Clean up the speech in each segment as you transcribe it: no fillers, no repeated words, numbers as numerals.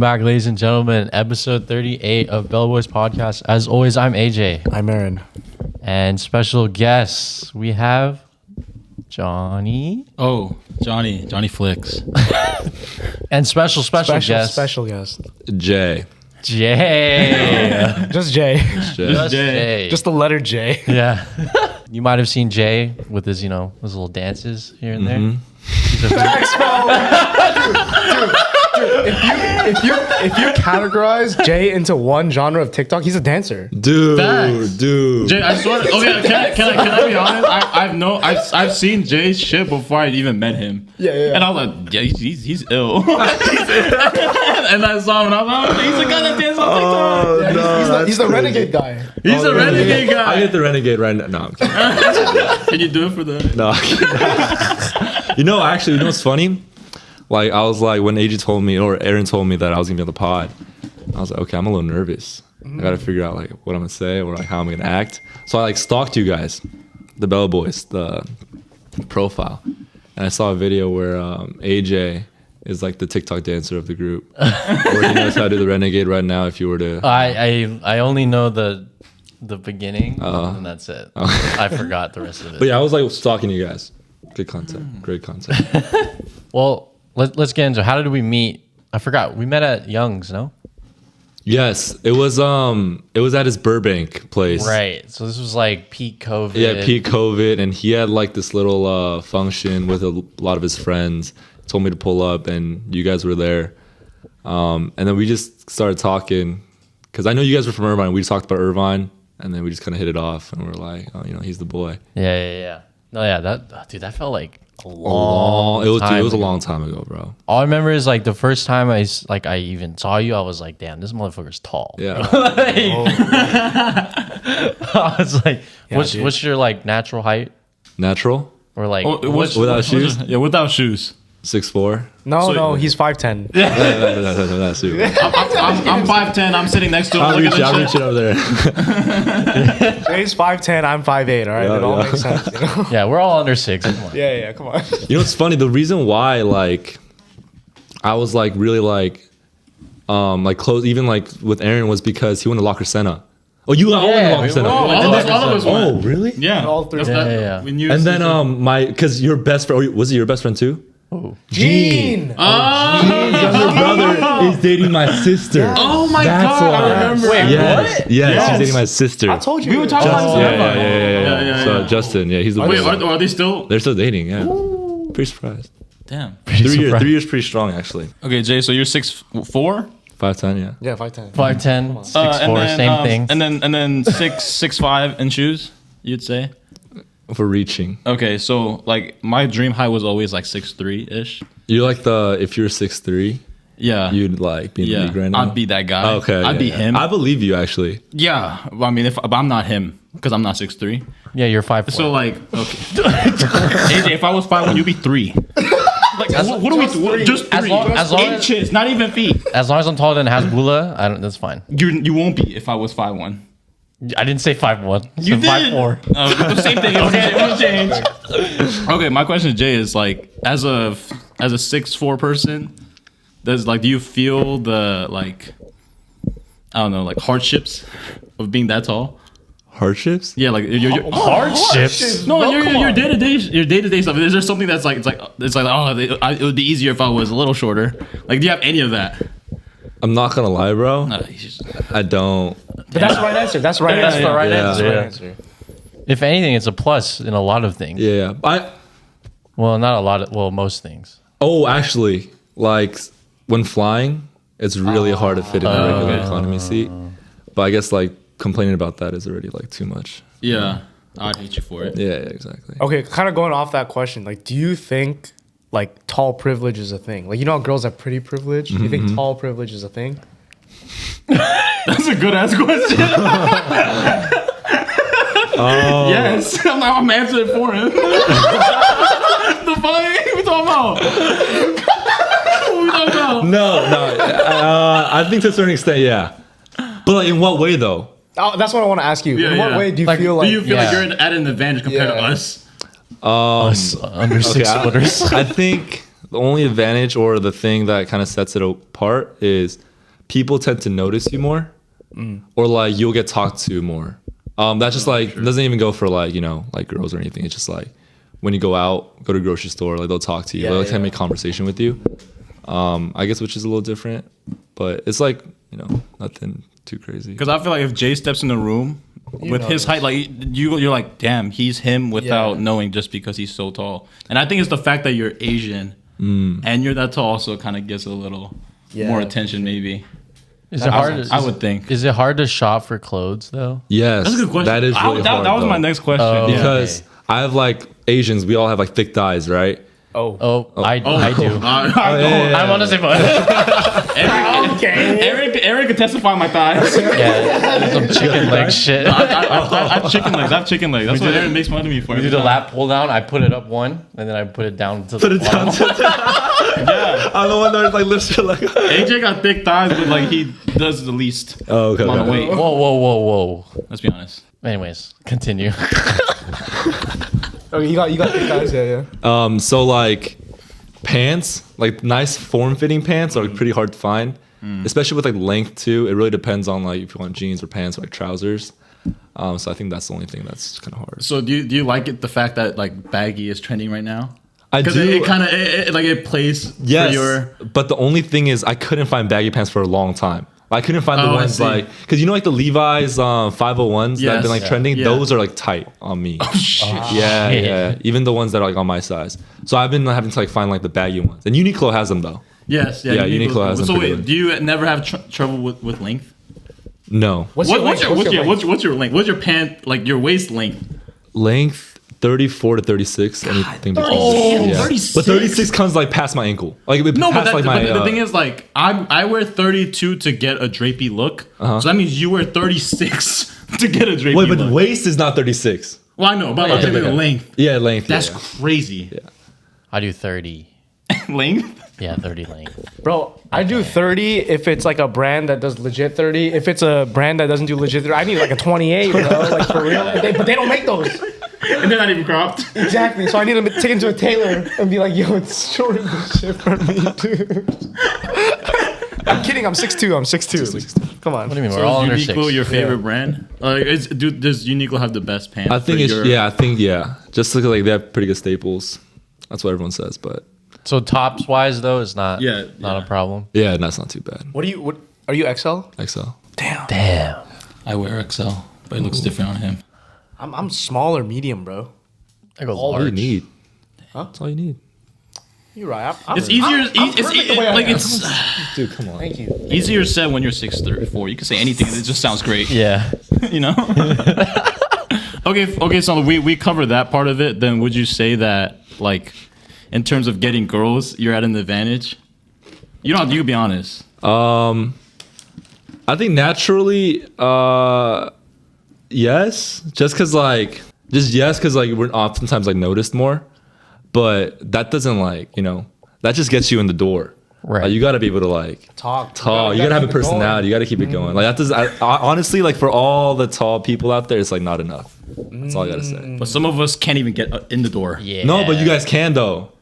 back, ladies and gentlemen. Episode 38 of Bellowbois podcast. As always, I'm AJ. I'm Aaron. And special guests, we have Johnny. Oh, Johnny Flicks. And special guest. Special guest. Jay. Jay. Just Jay. Just Jay. Just the letter J. Yeah. You might have seen Jay with his, his little dances here and there. He's a If you categorize Jay into one genre of TikTok, he's a dancer. Dude. Jay, I swear. Okay, can I be honest? I've seen Jay's shit before I even met him. Yeah. And I was like, yeah, he's ill. And I saw him, and I was like, he's the guy that dances on TikTok. Yeah, no, he's the renegade guy. He's a renegade guy. I get the renegade right now. No, I'm kidding. Can you do it for the? No. Actually, you know what's funny? Like, I was like, when AJ told me, or Aaron told me that I was gonna be on the pod, I was like, okay, I'm a little nervous. I gotta figure out like what I'm gonna say or like how I'm gonna act. So I like stalked you guys, the Bellowbois, the profile, and I saw a video where AJ is like the TikTok dancer of the group, or he knows how to do the renegade right now. If you were to, I only know the beginning, and that's it. I forgot the rest of it. but yeah, I was like stalking you guys. Good content, great content. Well, let's get into it. How did we meet? I forgot. We met at Young's, no? Yes, it was at his Burbank place. Right. So this was like peak COVID. Yeah, peak COVID, and he had like this little function with a lot of his friends. Told me to pull up, and you guys were there. And then we just started talking because I know you guys were from Irvine. We just talked about Irvine, and then we just kind of hit it off, and we're like, oh, he's the boy. Yeah. No, yeah. That felt like a long. It was time a long time ago, bro. All I remember is like the first time I even saw you, I was like, damn, this motherfucker's tall. Yeah. I was like, Yeah, what's your like natural height? Natural? Or like Without shoes? Yeah, without shoes. 6'4". No, he's 5'10". That's it. I'm 5'10". I'm sitting next to him. I'll Look reach at the shit. it over there. Jay's 5'10", I'm 5'8", all right? Yeah, it all yeah. makes sense, Yeah, we're all under 6. Come on. Yeah, come on. You know what's funny? The reason why like I was like really like close, even like with Aaron, was because he went to La Crescenta. Oh, you all went to La Crescenta. All of us went. Oh, really? Yeah. All three. Yeah. We knew And then because your best friend, was he your best friend too? Gene. His younger brother is dating my sister. Oh my That's god, why. I remember. Wait, Yes, what? yes, he's dating my sister. I told you. We were talking about Yeah. So Justin, he's the Wait, boy. are they still? They're still dating. Yeah, pretty surprised. Damn. 3 years pretty strong actually. Okay, Jay. So you're 6'4". 5'10", yeah. Yeah, 5'10". 5'10", 6'4", and then, same thing. And then 6'5" in shoes. You'd say. For reaching. Okay, so like my dream height was always like 6'3" ish. You're like if you're 6'3", Yeah. you'd like be in the league right now. I'd be that guy. Okay, I'd be him. I believe you actually. Yeah. Well, I mean, but I'm not him because I'm not 6'3". Yeah, you're 5'4". So like, okay. AJ, if I was 5'1", you'd be 3. Like, what do we do? Just 3. As long as- inches, not even feet. As long as I'm taller than Hasbullah, that's fine. You won't be if I was 5'1". I didn't say 5'1". You did. 5'4". The same thing. It won't change. Okay, my question to Jay is like, as a 6'4" person, do you feel the like, I don't know, like hardships of being that tall? Hardships? Yeah, like your Hardships. No, your day to day stuff. Is there something that's like it would be easier if I was a little shorter? Like, do you have any of that? I'm not gonna lie, bro. No, he's just, I don't. But that's the right answer. That's the right That's answer. the right Yeah. answer. That's the right Yeah. answer. If anything, it's a plus in a lot of things. Yeah. Well, not a lot of. Well, most things. Actually, like when flying, it's really hard to fit in a regular economy seat. But I guess like complaining about that is already like too much. yeah, I'd hate you for it. Yeah, exactly. Okay, kind of going off that question, like, do you think like tall privilege is a thing? Like, how girls have pretty privilege? Do you think tall privilege is a thing? That's a good ass question. Yes, I'm answering it for him. The fuck? What we talking about? What we talking about? No. I think to a certain extent, yeah. But like, in what way though? Oh, that's what I want to ask you. Yeah, In what yeah. way do you Like, feel like? Do you feel like Yeah. you're at an advantage compared to Yeah. us? Us under 6 footers. I think the only advantage or the thing that kind of sets it apart is people tend to notice you more, or like you'll get talked to more. That's just like it doesn't even go for like like girls or anything. It's just like when you go out, go to a grocery store, like they'll talk to you, they'll kind of make conversation with you. I guess which is a little different, but it's like nothing too crazy. Because I feel like if Jay steps in the room with his height, like you're like, damn, he's him without knowing just because he's so tall. And I think it's the fact that you're Asian and you're that tall also kind of gets a little more attention maybe. Is it hard? I would think. Is it hard to shop for clothes though? Yes, that's a good question. That is really hard. That was my next question. Because I have like Asians, we all have like thick thighs, right? I do. I want to say both. Aaron could testify my thighs. Yeah, some chicken leg shit. I have chicken legs. That's what Aaron makes fun of me for. You do the lap pull down. I put it up one, and then I put it down to the bottom. I'm the one that like lifts your leg. AJ got thick thighs, but like he does the least amount of weight. Whoa. Let's be honest. Anyways, continue. Okay, you got thick thighs, yeah. So like pants, like nice form-fitting pants are like, pretty hard to find, especially with like length too. It really depends on like if you want jeans or pants or like trousers. So I think that's the only thing that's kind of hard. So do you like it, the fact that like baggy is trending right now? I do. Because it kind of it plays for your. But the only thing is I couldn't find baggy pants for a long time. I couldn't find the ones like, because like the Levi's 501s that have been like trending, those are like tight on me. Oh shit. Yeah. Even the ones that are like on my size. So I've been having to like find like the baggy ones. And Uniqlo has them though. Yes. Yeah. Uniqlo has them. So wait, do you never have trouble with length? No. What's your length? What's your pant, like your waist length? Length 34 to 36. Anything between. 36. But 36 comes like past my ankle. Like past like my. But the thing is, like I wear 32 to get a drapey look. So that means you wear 36 to get a drapey look. Wait, but waist is not 36. Well, I know, but I'm talking about length. Yeah, length. That's crazy. Yeah. I do 30. Length? Yeah, 30 length. Bro, I do 30 if it's like a brand that does legit 30. If it's a brand that doesn't do legit 30, I need like a 28, bro. Like for real. But they don't make those. And they're not even cropped. Exactly. So I need to take it to a tailor and be like, yo, it's shorting this shit for me, dude. I'm kidding. I'm 6'2". I'm 6'2". Come on. What do you mean? We're all under 6. Uniqlo your favorite brand? Does Uniqlo have the best pants? I think Just look like they have pretty good staples. That's what everyone says, but. So tops wise though, it's not a problem. Yeah, that's not too bad. What are you XL? XL. Damn. I wear XL, but it looks different on him. I'm small or medium, bro. I go All you large. need. Huh? That's all you need. You're right. It's easier. Dude, come on. Thank you. Easier said when you're 6'4". You can say anything and it just sounds great. Yeah. You know. Okay. So we covered that part of it. Then would you say that like, in terms of getting girls, you're at an advantage? You don't. You be honest. I think naturally, yes. Just because we're oftentimes like noticed more, but that doesn't that just gets you in the door. Right. You got to be able to like Talk. You got to have a personality. You got to keep it going. Like that does. Honestly, like for all the tall people out there, it's like not enough. That's all I gotta say. But some of us can't even get in the door. Yeah. No, but you guys can though.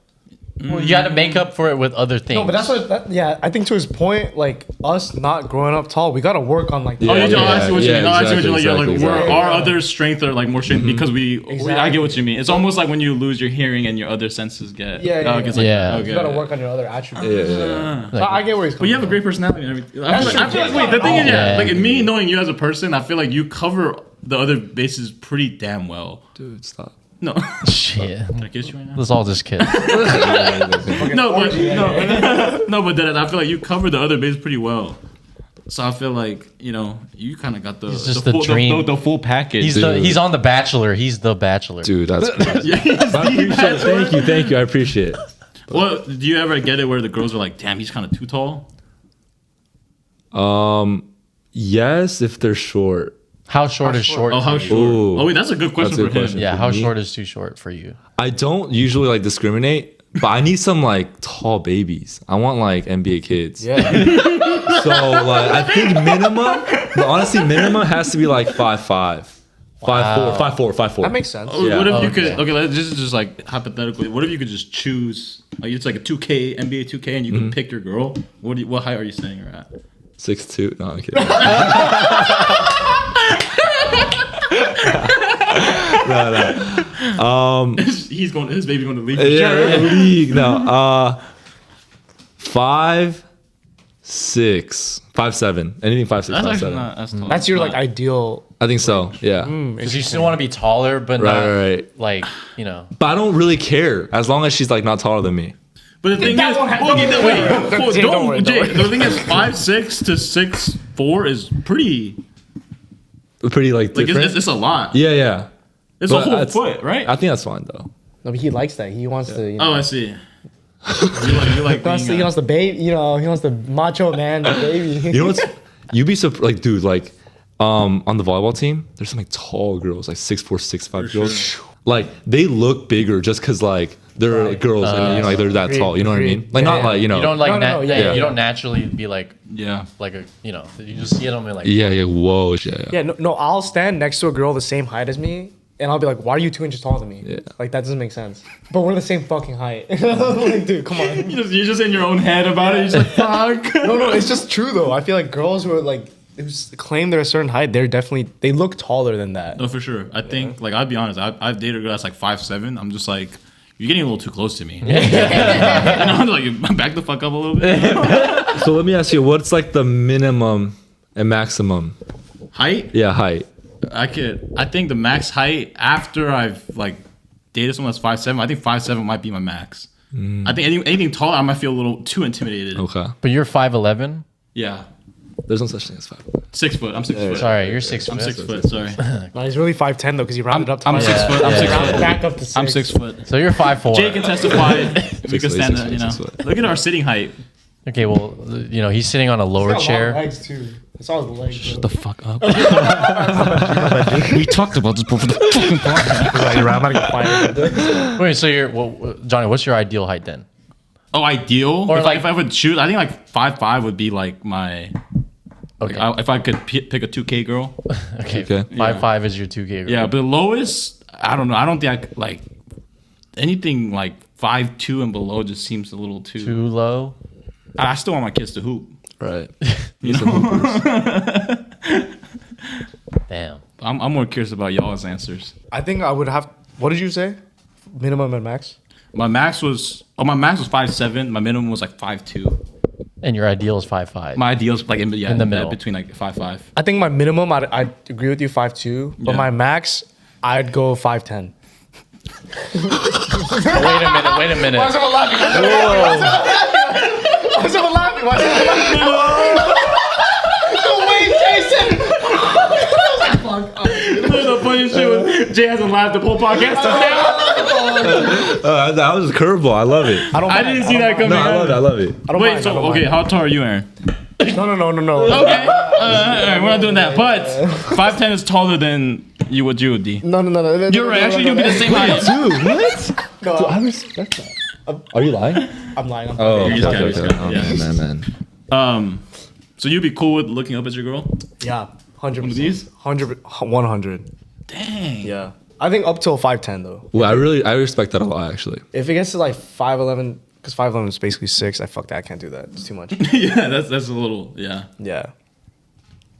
Well, you got to make up for it with other things. No, but that's what. I think to his point, like us not growing up tall, we gotta work on like. I see what you mean. I see what you mean. Exactly. Our other strengths are like more strength because I get what you mean. It's almost like when you lose your hearing and your other senses get. Yeah. Okay. You gotta work on your other attributes. Yeah. So I get where he's coming. But you have a great personality and everything. I feel like the thing is, like me knowing you as a person, I feel like you cover the other bases pretty damn well. Dude, stop. No. Shit. Can I kiss you right now? Let's all just kiss. But then I feel like you cover the other base pretty well. So I feel like you kind of got the full package. He's on The Bachelor. He's The Bachelor. Dude, that's crazy. I appreciate it. Thank you. I appreciate it. Well, do you ever get it where the girls are like, "Damn, he's kind of too tall"? Yes, if they're short. How short is short? Oh, how short? Ooh. Oh, wait, that's a good question for him. Yeah, how short is too short for you? I don't usually like discriminate, but I need some like tall babies. I want like NBA kids. Yeah. So like I think minimum has to be like 5'5". 5'4". That makes sense. What if you could? Okay, this is just like hypothetically. What if you could just choose? Like it's like a 2K NBA 2K, and you can pick your girl. What height are you saying you're at? 6'2". No, I'm kidding. no. He's going. His baby going to leave. Yeah, league. No. 5'6", 5'7". Anything 5'6", That's actually 5'7". not. That's, tall. That's your Not- like ideal. I think so. Yeah. Because you still want to be taller, but Right, not right. like, you know. But I don't really care as long as she's like not taller than me. But the thing That is, won't happen. okay, Don't wait, worry. hold- Jay, don't worry, Jay, don't worry. the thing is, 5'6" to 6'4" is pretty. Pretty like Like different. it's a lot. Yeah, yeah. It's But a whole that's- foot, right? I think that's fine though. No, but he likes that. He wants to. You know, Oh, I see. You like he wants to, being, he wants the baby. You know, he wants the macho man, the baby. You know what's? You'd be surprised, like, dude, like, on the volleyball team, there's some like tall girls, like 6'4", 6'5" girls. Like they look bigger just because like they're like, girls and you know like they're that tall. You know what I mean? Like not like you know. You don't like No, yeah, yeah. you don't naturally be like yeah. a you know, you just see them and like Yeah, yeah. Whoa. Yeah. Yeah, no, I'll stand next to a girl the same height as me, and I'll be like, "Why are you 2 inches taller than me?" Yeah. Like that doesn't make sense. But we're the same fucking height. Like, dude, come on. You're just in your own head about it. You're just like, fuck. No, it's just true though. I feel like girls who are like who claim they're a certain height, they look taller than that. No, for sure. I think, like, I'll be honest. I've dated a girl that's like 5'7". I'm just like, you're getting a little too close to me. You know, I'm like, back the fuck up a little bit. So let me ask you, what's like the minimum and maximum? Height? Yeah, height. I think the max height after I've like dated someone that's 5'7", I think 5'7" might be my max. I think anything taller, I might feel a little too intimidated. Okay. But you're 5'11". Yeah. There's no such thing as 5. 6 foot. I'm 6 foot. Sorry, you're 6 I'm foot. 6 foot. Sorry. No, he's really 5'10" though, because he rounded up to I'm 5'10". 6 foot. I'm 6 yeah, foot. Back up to 6. I'm 6 foot. So you're 5'4". Jay can testify. We can foot, stand 6 that. You foot, know. 6 foot. Look at our sitting height. Okay, well, you know, he's sitting on a lower chair. Legs too. I saw his legs. Bro. The fuck up. We talked about this before the fucking podcast. Like, I'm not gonna fight. Wait, so Johnny, what's your ideal height then? Oh, ideal. Or If, like- if I would choose, I think like 5'5" would be like my. Okay, If I could pick a 2K girl. okay, Okay. 5'5" is your 2K. Yeah, but the lowest, I don't know. I don't think I could, like anything like 5'2" and below just seems a little too. Too low. I still want my kids to hoop. Right. You know, Damn. I'm more curious about y'all's answers. I think I would have. What did you say? Minimum and max? My max was 5'7". My minimum was like 5'2". And your ideal is 5'5". My ideal's like in the middle. between like 5'5". I think my minimum, I'd agree with you, 5'2", but Yeah. my max, I'd go 5'10". Wait a minute. Why is someone laughing? Why is someone laughing? Why is someone laughing? No way, Jason! The funny shit was Jay hasn't laughed the whole podcast. That was a curveball. I love it. I didn't see that coming. No, I love it. I love it. I don't Wait, mind, so I don't okay, mind. how tall are you, Aaron? No. Okay, all right, we're not doing that. But 5'10" is taller than you would D. No. You're right. Actually, you'll be the same height. Dude, what? No, I respect that. Are you lying? I'm lying. Oh, You just gotta- Oh, yeah. man. So you'd be cool with looking up at your girl? Yeah, 100%. One of these? 100. Dang. Yeah. I think up till 5'10" though. Well, I respect that a lot, actually. If it gets to like 5'11", because 5'11" is basically 6, fuck that. I can't do that. It's too much. Yeah, that's a little, yeah. Yeah.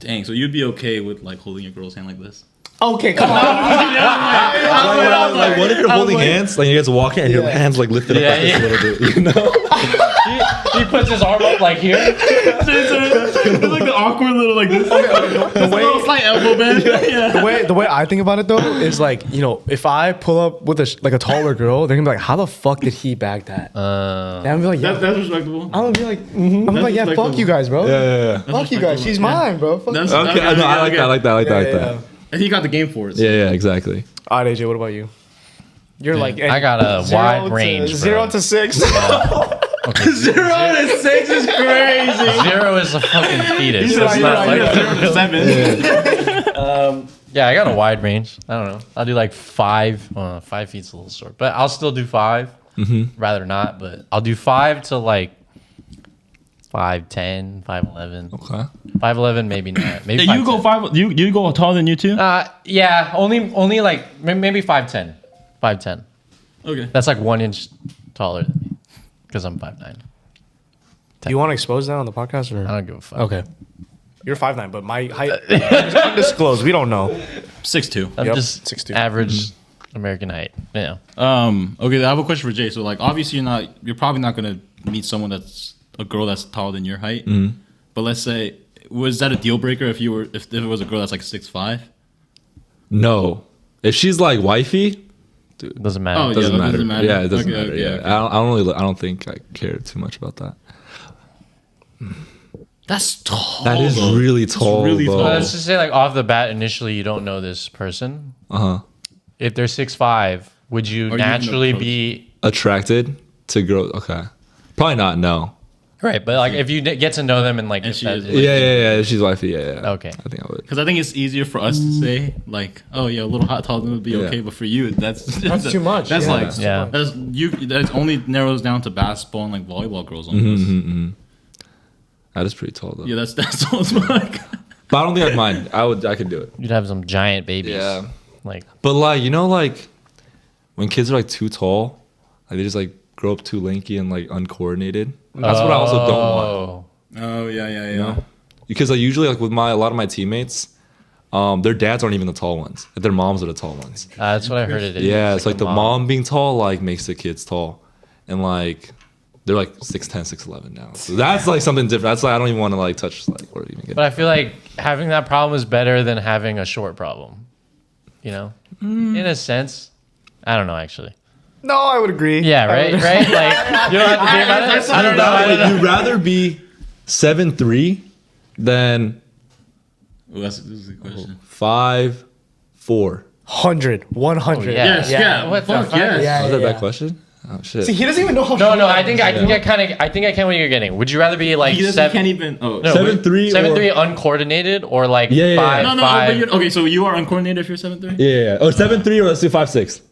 Dang, so you'd be okay with like holding your girl's hand like this? Okay, come on. Like, what if you're holding hands? Like, you guys are walking and your Yeah. hands, like, lifted up Yeah, like this yeah. a little bit, you know? He puts his arm up like here. It's like the awkward little like this. The way- little slight elbow bend. Yeah. The way I think about it though is like, you know, if I pull up with a taller girl, they're gonna be like, how the fuck did he bag that? And I'm gonna be like, yeah. That's respectable. I'm gonna be like, I'm gonna be like, yeah, respectable. fuck you guys, bro. Yeah. Fuck you guys. She's mine, bro. Fuck That's you. Okay, no, I like that, I like that, I like that, I like that. And he got the game for it. So. Yeah, exactly. All right, AJ, what about you? You're like, I got a wide range, bro. 0 to 6. 0 to 6 is crazy. 0 is a fucking fetus. He's That's right, not you're like- right, 0 to 7. Yeah, I got a wide range. I don't know. I'll do like 5. 5 feet's a little short, but I'll still do 5. Rather not, but I'll do 5 to like 5'10", 5'11". Okay. 5'11", maybe not. Maybe You go 5'10". 5. You go taller than you too. Yeah, only like maybe 5'10". 5'10". Okay. That's like 1 inch taller than me because I'm 5'9". Do you want to expose that on the podcast or? I don't give a fuck. Okay. You're 5'9", but my height is undisclosed. We don't know. 6'2". I'm Yep, just 6'2". average American height. Yeah. Okay, I have a question for Jay. So like, obviously you're probably not gonna meet someone that's a girl that's taller than your height. But let's say, was that a deal breaker if it was a girl that's like 6'5"? No. If she's like wifey, Doesn't matter. Oh, yeah. doesn't that matter. doesn't matter. Yeah, it doesn't Okay, matter. okay, Yeah, okay. I don't think I care too much about that. That's tall. That is though. really It's tall. really though. tall. Let's just say like off the bat, initially you don't know this person. If they're 6'5", would you even naturally approach. be Attracted to girls? Okay, probably not. No. right? But like if you get to know them and like, And if she that is- is- Yeah. If she's wifey, yeah. Okay. I think I would. Because I think it's easier for us to say like, oh yeah, a little hot tall would be Yeah. okay, but for you, that's too much. That's Yeah. like Yeah. that only narrows down to basketball and like volleyball girls almost. That is pretty tall though. Yeah, that's tall as fuck. But I don't think I'd mind. I could do it. you'd have some giant babies. Yeah. Like But like like when kids are like too tall, like they just like grow up too lanky and like uncoordinated. That's what I also don't want. oh, Oh yeah. You know? Because like usually like with a lot of my teammates, their dads aren't even the tall ones. Like, their moms are the tall ones. that's what I heard it is. Yeah, it's like the mom being tall like makes the kids tall, and like they're like 6'10", 6'11" now. So that's like something different. That's like I don't even want to like touch like or even get. But I feel like having that problem is better than having a short problem. You know, in a sense. I don't know actually. No, I would agree. Yeah, right, right. Like you don't have to think about it. I don't know. I don't know. You'd rather be 7'3" than Ooh, that's a good question. 5'4". 100, 100. yeah. Yes, yeah. What the Fuck fuck? yes. Yeah, Was that a yeah. bad question? Oh shit. See, he doesn't even know how. No, I think I get what you're getting. Would you rather be like He can't even. Oh, no, 7'3" 7'3" uncoordinated or like Yeah, yeah, yeah. 5'5"? No, but you're, okay. So you are uncoordinated if you're 7'3". Yeah. Oh, 7'3" or let's do 5'6".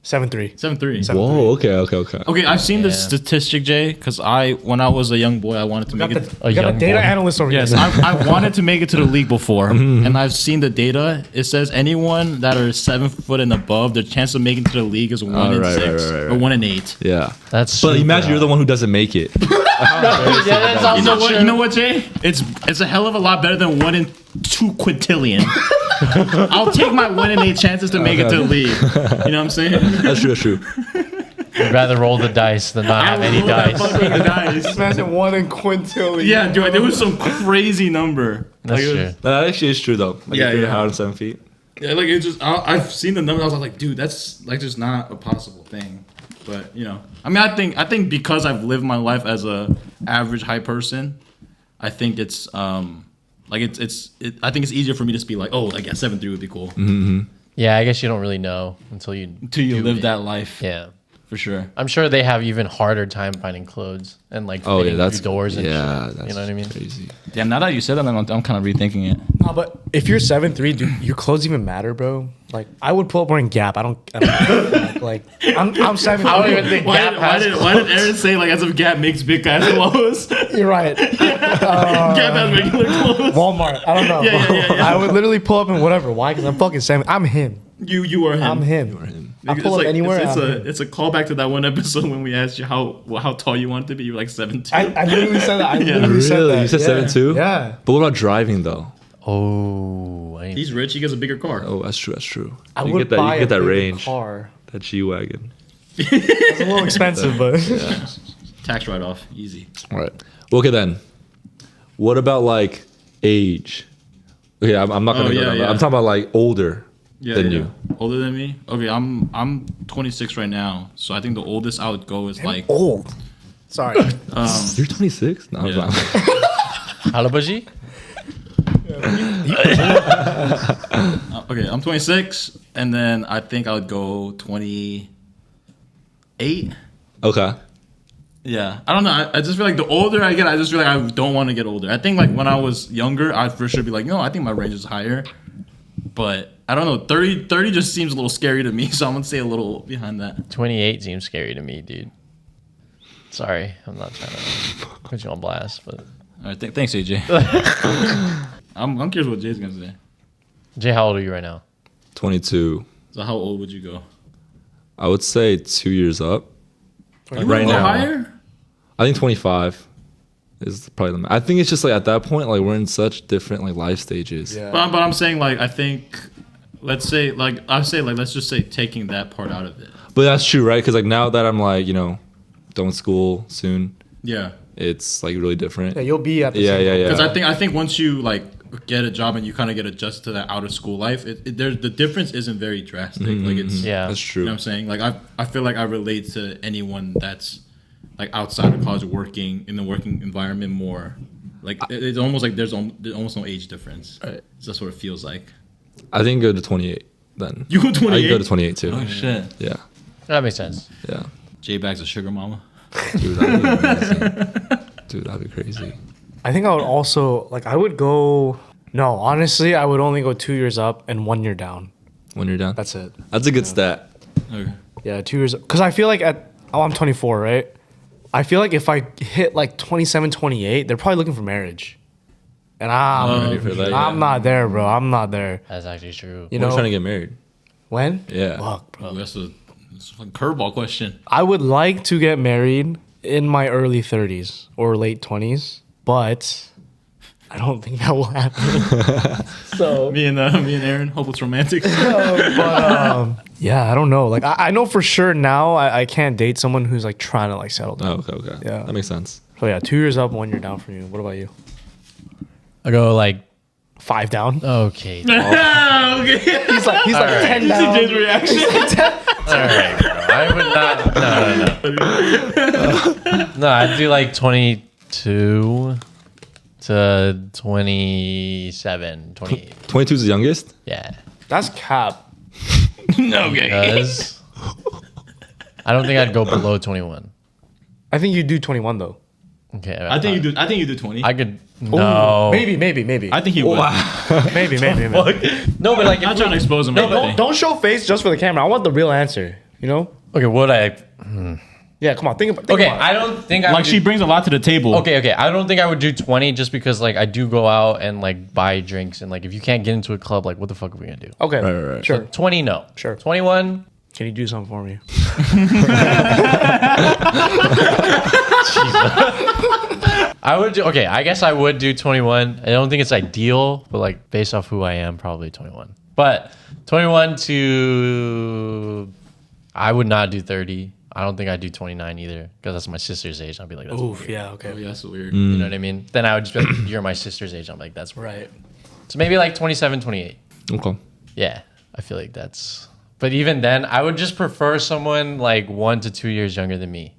7'3". 7'3". Whoa. Okay. Okay, I've seen the Yeah. statistic, Jay, because when I was a young boy, I wanted to Got make the, it. A we got a young data boy. analyst over Yes, here. I wanted to make it to the league before, and I've seen the data. It says anyone that are 7 foot and above, their chance of making it to the league is 1 in right, 6 right. or 1 in 8. Yeah. That's But super imagine you're the one who doesn't make it. yeah, that's also You know what? true. You know what, Jay? It's a hell of a lot better than 1 in 2 quintillion. I'll take my 1 in 8 chances to make it to the league. You know what I'm saying? That's true. I'd rather roll the dice than not have any roll that dice. fucking dice. Imagine 1 in quintillion. Yeah, dude, there was some crazy number. That's Like, it true. was- That actually is true though. Like Yeah, if you're yeah. 107 feet. Yeah, like it just I've seen the numbers. I was like, dude, that's like just not a possible thing. But you know, I mean, I think because I've lived my life as a average height person, I think it's like I think it's easier for me to just be like, oh, like yeah, 7'3" would be cool. Yeah, I guess you don't really know until you Until you do live it. that life, Yeah. for sure. I'm sure they have even harder time finding clothes and like Oh fitting yeah, that's through doors and yeah, shit. that's You know what I mean? crazy. Yeah, now that you said that, I'm kind of rethinking it. No, but if you're 7'3", dude, your clothes even matter, bro. Like, I would pull up wearing Gap. I don't like, I'm 7'3". I don't even think Gap has Why did Aaron say like as if Gap makes big guys clothes? You're right. Gap has regular clothes. Walmart. I don't know. Yeah. I would literally pull up in whatever. Why? Because I'm fucking 7. I'm him. You are him. I'm him. I pull up anywhere. It's a callback to that one episode when we asked you how tall you wanted to be. You were like 7'2". I literally said that. I Yeah. literally said Really? that. You said Yeah. 7'2"? Yeah. But what about driving though? Oh, I He's rich. He gets a bigger car. Oh, that's true. I You would get that. buy You get a that bigger range. car. That G-Wagon. It's a little expensive, but Tax write off, easy. All right. Okay then. What about like age? Okay, I'm not gonna Oh, go yeah, down. yeah. I'm talking about like older than you. Older than me? Okay, I'm 26 right now, so I think the oldest I would go is like old. Sorry. You're 26. No, I'm Yeah. not. Halabaji? okay. I'm 26, and then I think I would go 28. Okay. Yeah, I don't know. I just feel like the older I get, I just feel like I don't want to get older. I think like when I was younger, I'd for sure be like, no, I think my range is higher. But I don't know. 30 just seems a little scary to me, so I'm gonna say a little behind that. 28 seems scary to me, dude. Sorry, I'm not trying to put you on blast, but All right, thanks, AJ. I'm curious what Jay's gonna say. Jay, how old are you right now? 22. So how old would you go? I would say 2 years up. You right would go now. higher? I think 25. is probably the. I think it's just like at that point, like we're in such different like life stages. Yeah. But I'm saying like I think, let's say like let's just say taking that part out of it. But that's true, right? Because like now that I'm like done with school soon, Yeah. it's like really different. Yeah, you'll be at the Yeah, same yeah, yeah. Because I think once you like get a job and you kind of get adjusted to that out of school life, the difference isn't very drastic. Like it's Yeah. That's true. You know what I'm saying? Like I feel like I relate to anyone that's like outside of college working in the working environment more. Like it's almost like there's almost no age difference. Right. So that's what it feels like. I think go to 28 then. You go 28? I go to 28 too. Oh shit. Yeah, That makes sense. yeah. J-Bag's a sugar mama. Dude, that'd be amazing. Dude, that'd be crazy. I think I would also I would go. No, honestly, I would only go 2 years up and 1 year down. When you're done, That's it. that's a good stat. Okay. Yeah, 2 years. Because I feel like I'm 24, right? I feel like if I hit like 27, 28, they're probably looking for marriage. And I'm Ready for that? I'm not there, bro. I'm not there. That's actually true. You We're know trying to get married. when? Yeah. Fuck, bro. Oh, that's a curveball question. I would like to get married in my early 30s or late 20s, but I don't think that will happen. So, Me and Aaron, hopeless romantics. yeah, I don't know. Like, I know for sure now I can't date someone who's like trying to like settle down. Oh, okay. Yeah. That makes sense. So yeah, 2 years up, 1 year down for you. What about you? I go like 5 down. okay. Okay. He's like 10 See down. James' reaction. All right, bro. I would not. No. No, I'd do like 22 to 27, 28. 22 is the youngest. Yeah. That's cap. Okay. Because I don't think I'd go below 21. I think you do 21 though. Okay. I think you do 20. I could. No. Maybe. I think he would. maybe. No, but like, I'm not if trying to expose him. or anything. Don't show face just for the camera. I want the real answer. You know? okay, would I? Yeah, come on. Think about Okay, it. I don't think I Like would she do, brings a lot to the table. okay. I don't think I would do 20 just because like I do go out and like buy drinks and like if you can't get into a club, like what the fuck are we gonna do? Okay. Right. Sure. 20, no. Sure. 21. Can you do something for me? I would do, okay, I guess I would do 21. I don't think it's ideal, but like based off who I am, probably 21. But 21 to, I would not do 30. I don't think I'd do 29 either because that's my sister's age. I'd be like, that's Oof. weird. Yeah. Okay. Oh, yeah, that's weird. You know what I mean? Then I would just be like, you're my sister's age. I'm like, that's weird. Right. So maybe like 27, 28. Okay. Yeah, I feel like that's, but even then, I would just prefer someone like 1 to 2 years younger than me.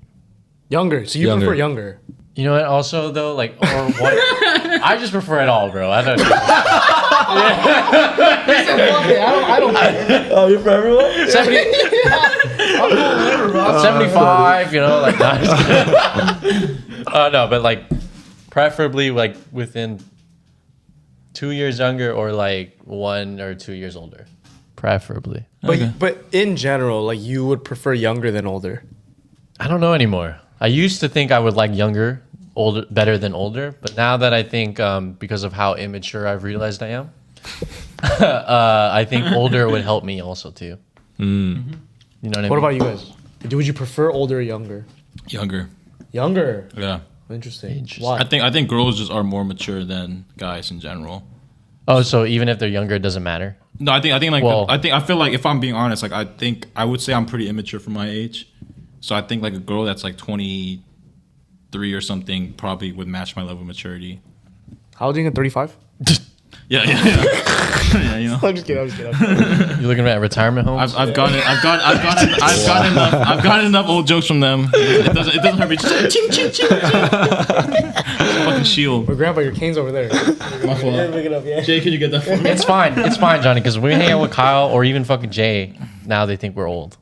Younger. So you Younger. prefer younger. You know what? Also, though, like, or what? I just prefer it all, bro. I don't. I don't. Oh, you're for everyone? 75, you know, like, nah, just kidding. No, but like, preferably like within 2 years younger or like 1 or 2 years older. Preferably. But in general, like you would prefer younger than older. I don't know anymore. I used to think I would like younger, older, better than older, but now that I think because of how immature I've realized I am, I think older would help me also too. You know what I mean? What about you guys? Would you prefer older or younger? Younger. Younger. Yeah. Interesting. Why? I think girls just are more mature than guys in general. Oh, so even if they're younger, it doesn't matter. No, I think like Well- I feel like if I'm being honest, like I would say I'm pretty immature for my age. So I think like a girl that's like 23 or something probably would match my level of maturity. How old are you? 35? Yeah. Yeah, you know. I'm just kidding. You're looking at retirement homes. I've gotten enough old jokes from them. It doesn't hurt me. Just ching ching ching. Fucking shield. But grandpa, your cane's over there. My fault. Pick it up, yeah. Jay, can you get that for me? It's fine, Johnny, because when we hang out with Kyle or even fucking Jay, now they think we're old.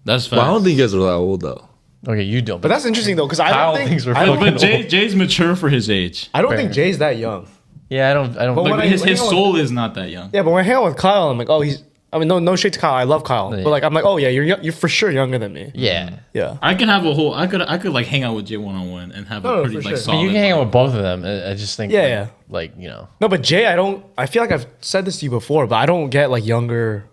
That's fine. Well, I don't think you guys are that old though. Okay, you don't. But that's interesting though, because I Kyle don't think thinks we're I don't, fucking But Jay's mature for his age. I don't Fair. think Jay's that young. Yeah, I don't. But Like, when I- his when I- soul is not that young. Yeah, but when I hang out with Kyle, I'm like, oh, he's. I mean, no shade to Kyle. I love Kyle, Yeah. but like, I'm like, oh yeah, you're for sure younger than me. Yeah. Yeah. I can have a whole. I could like hang out with Jay one-on-one and have a Oh, pretty for like sure. But solid. you can hang out with both of them. I just think. Yeah, like, yeah. Like, you know. No, but Jay, I feel like I've said this to you before, but I don't get like younger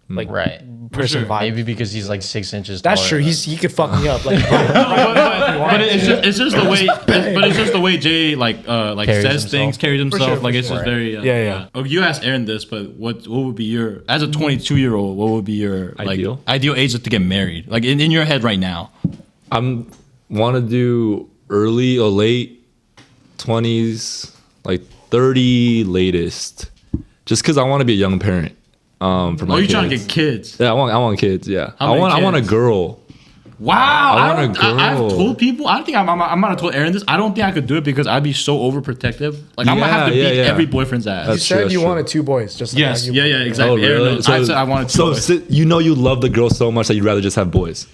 like Right. person sure. vibe. Maybe because he's like 6 inches. That's taller. true. He could fuck me up. Like, But it's just the way. But it's just the way Jay Carries says himself. things, carries himself. sure, like for it's just sure. very. Yeah. Oh, you asked Aaron this, but what would be your as a 22-year-old? What would be your Ideal? ideal age to get married? Like in your head right now. I'm want to do early or late 20s, like 30 latest, just because I want to be a young parent. For my Oh, you kids. trying to get kids? Yeah, I want kids. Yeah, How many I want a kids? girl. Wow, I want a I've girl. told people. I don't think I might have told Aaron this. I don't think I could do it because I'd be so overprotective. Like I'm gonna have to Yeah, beat yeah. every boyfriend's ass. you That's true, said that's you true. wanted 2 boys. Just like Yes, how you yeah, wanted. exactly. Aaron knows. I said I wanted 2 boys. You love the girl so much that you'd rather just have boys.